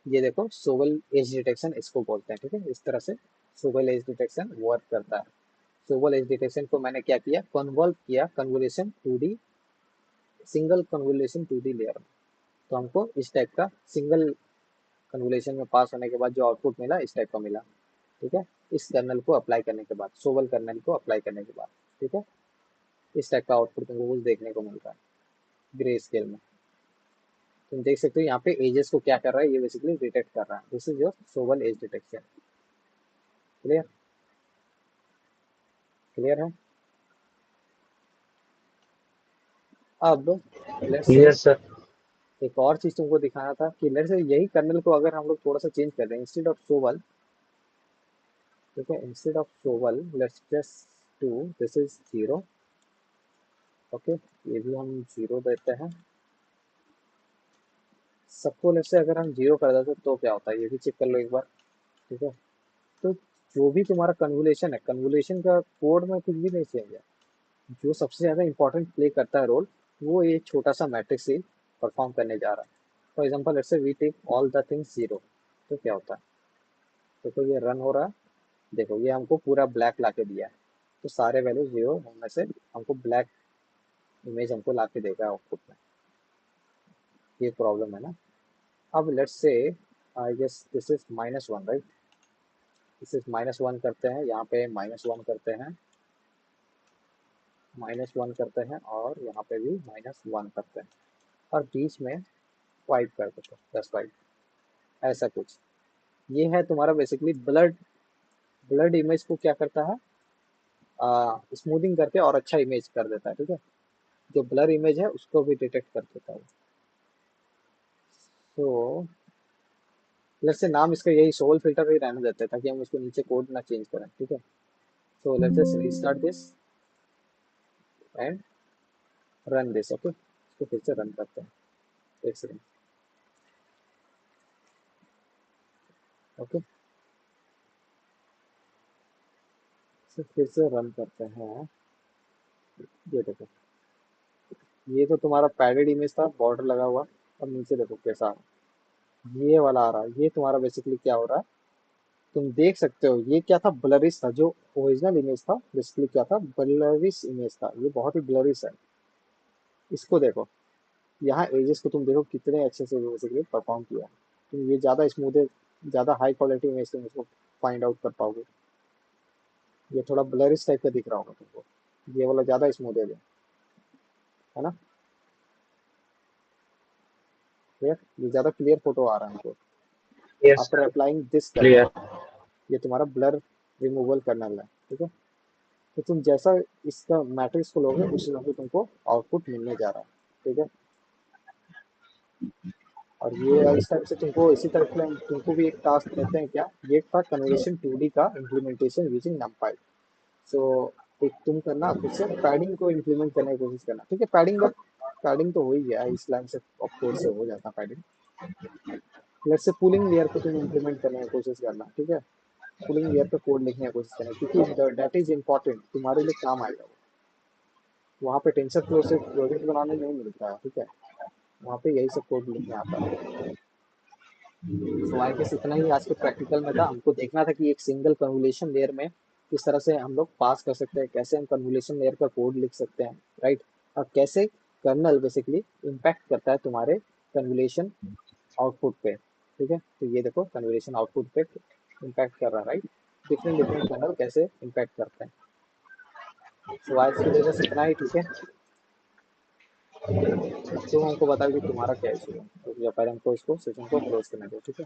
ये देखो सोवल एज डिटेक्शन इसको बोलते हैं, ठीक है, इस तरह से सोवल एज डिटेक्शन वर्क करता है। सोवल एज डिटेक्शन को मैंने क्या किया, कन्वर्ट किया convolution 2D, single convolution 2D layer में। तो हमको इस टाइप का सिंगल कन्वोल्यूशन में पास होने के बाद जो आउटपुट मिला, इस टाइप का मिला, ठीक है, इस कर्नल को अप्लाई करने के बाद, सोवल कर्नल को अप्लाई करने के बाद, ठीक है, इस टाइप का आउटपुट तुमको कुछ देखने को मिल रहा है ग्रे स्केल में। तुम देख सकते हो यहाँ पे एजेस को क्या कर रहा है, ये बेसिकली डिटेक्ट कर रहा है, this is your Sobel edge detection, clear, clear है। अब लेट्स से क्लियर सर। एक और चीज तुमको दिखाना था कि लेट्स से यही कर्नल को अगर हम लोग थोड़ा सा चेंज कर दें, इंस्टेड ऑफ सोवल, ठीक है, instead of Sobel let's just do this is zero, okay, ये भी हम जीरो देते हैं, सबको लेट्स से अगर हम जीरो कर देते तो क्या होता है, ये भी चेक कर लो एक बार, ठीक है। तो जो भी तुम्हारा कन्वोल्यूशन है, कन्वोल्यूशन का कोड में कुछ भी नहीं चेंज है, जो सबसे ज़्यादा इंपॉर्टेंट प्ले करता है रोल, वो ये छोटा सा मैट्रिक्स ही परफॉर्म करने जा रहा है। For example let's say we take all the things zero, तो क्या होता है, देखो ये रन हो रहा है, देखो ये हमको पूरा ब्लैक ला के दिया है, तो सारे वैल्यू जीरो होने से हमको ब्लैक इमेज हमको ला के देगा आउटपुट में, ये प्रॉब्लम है ना। अब let's say I guess this is -1 right, this is -1 करते हैं, यहाँ पे -1 करते हैं, -1 करते हैं, और यहाँ पे भी -1 करते हैं, और बीच में वाइप कर देते हैं, 10 वाइप, ऐसा कुछ। ये है तुम्हारा बेसिकली ब्लड, ब्लड इमेज को क्या करता है, स्मूथिंग करके और अच्छा इमेज कर देता है, ठीक है, जो ब्लर इमेज है उसको भी डिटेक्ट कर देता है। तो लेट्स से नाम इसका यही सोल फिल्टर ही रहने देते हैं, ताकि हम इसको नीचे कोड ना चेंज करें, ठीक है। सो let's just restart this and run this, okay, इसको फिर से रन करते हैं, एक सेकंड, ओके। इसे फिर से रन करते हैं। ये देखो, ये तो तुम्हारा पैडेड इमेज था, बॉर्डर लगा हुआ। अब नीचे देखो कैसा आ रहा है। ये वाला आ रहा है, ये तुम्हारा बेसिकली क्या हो रहा है, तुम देख सकते हो ये क्या था, ब्लरिश था। जो ओरिजिनल इमेज था बेसिकली क्या था, ब्लरिश इमेज था। ये बहुत ही ब्लरिश है। इसको देखो, यहाँ एजेस को तुम देखो कितने अच्छे से बेसिकली परफॉर्म किया है। तुम ये ज़्यादा स्मूथ, ज़्यादा हाई क्वालिटी इमेज तुम इसको फाइंड आउट कर पाओगे। ये थोड़ा ब्लरिश टाइप का दिख रहा होगा तुमको, ये वाला ज़्यादा स्मूथ है ना। क्लियर, ये ज़्यादा क्लियर फोटो आ रहा है हमको। Yes after applying this kernel, clear. ये तुम्हारा ब्लर रिमूवल कर्नल है, ठीक है। तो तुम जैसा इसका मैट्रिक्स को लोगे उस हिसाब से तुमको आउटपुट मिलने जा रहा है, ठीक है। और ये इस टाइप से तुमको इसी तरह से तुमको भी एक टास्क देते हैं क्या, ये था कन्वर्जेशन 2D का इम्प्लीमेंटेशन यूजिंग नमपाई। सो एक तुम करना खुद से पैडिंग को इम्प्लीमेंट करने की कोशिश करना, ठीक है। पैडिंग का पैडिंग तो हो ही गया इस लाइन से, ऑफ कोर्स से हो जाता padding. Let's say pulling layer को तुम इम्प्लीमेंट करने की कोशिश करना, ठीक है। पुलिंग लेयर पे कोड लिखने की कोशिश करना, क्योंकि दैट इज इम्पोर्टेंट, तुम्हारे लिए काम आएगा वो। वहाँ पे टेंसर फ्लो से प्रोजेक्ट बनाने नहीं मिलता है, ठीक है। वहाँ पे यही सब कोड लिखने आता है। सो आई गेस इतना ही आज के प्रैक्टिकल में था। हमको देखना था कि एक सिंगल कन्वोल्यूशन लेयर में किस तरह से हम लोग पास कर सकते हैं, कैसे हम कन्वोल्यूशन लेयर का कोड लिख सकते हैं, राइट। और कैसे कर्नल बेसिकली इम्पैक्ट करता है तुम्हारे कन्वोल्यूशन आउटपुट पे, ठीक है। तो ये देखो कन्वोल्यूशन आउटपुट पे इम्पैक्ट कर रहा है, राइट। डिफरेंट डिफरेंट कर्नल कैसे इम्पैक्ट करते हैं। सो आज के लिए बस इतना ही, ठीक है। अब तुम हमको बताओ कि तुम्हारा क्या इशू है, तो या पहले हमको इसको सेशन को क्लोज करने दो, ठीक है।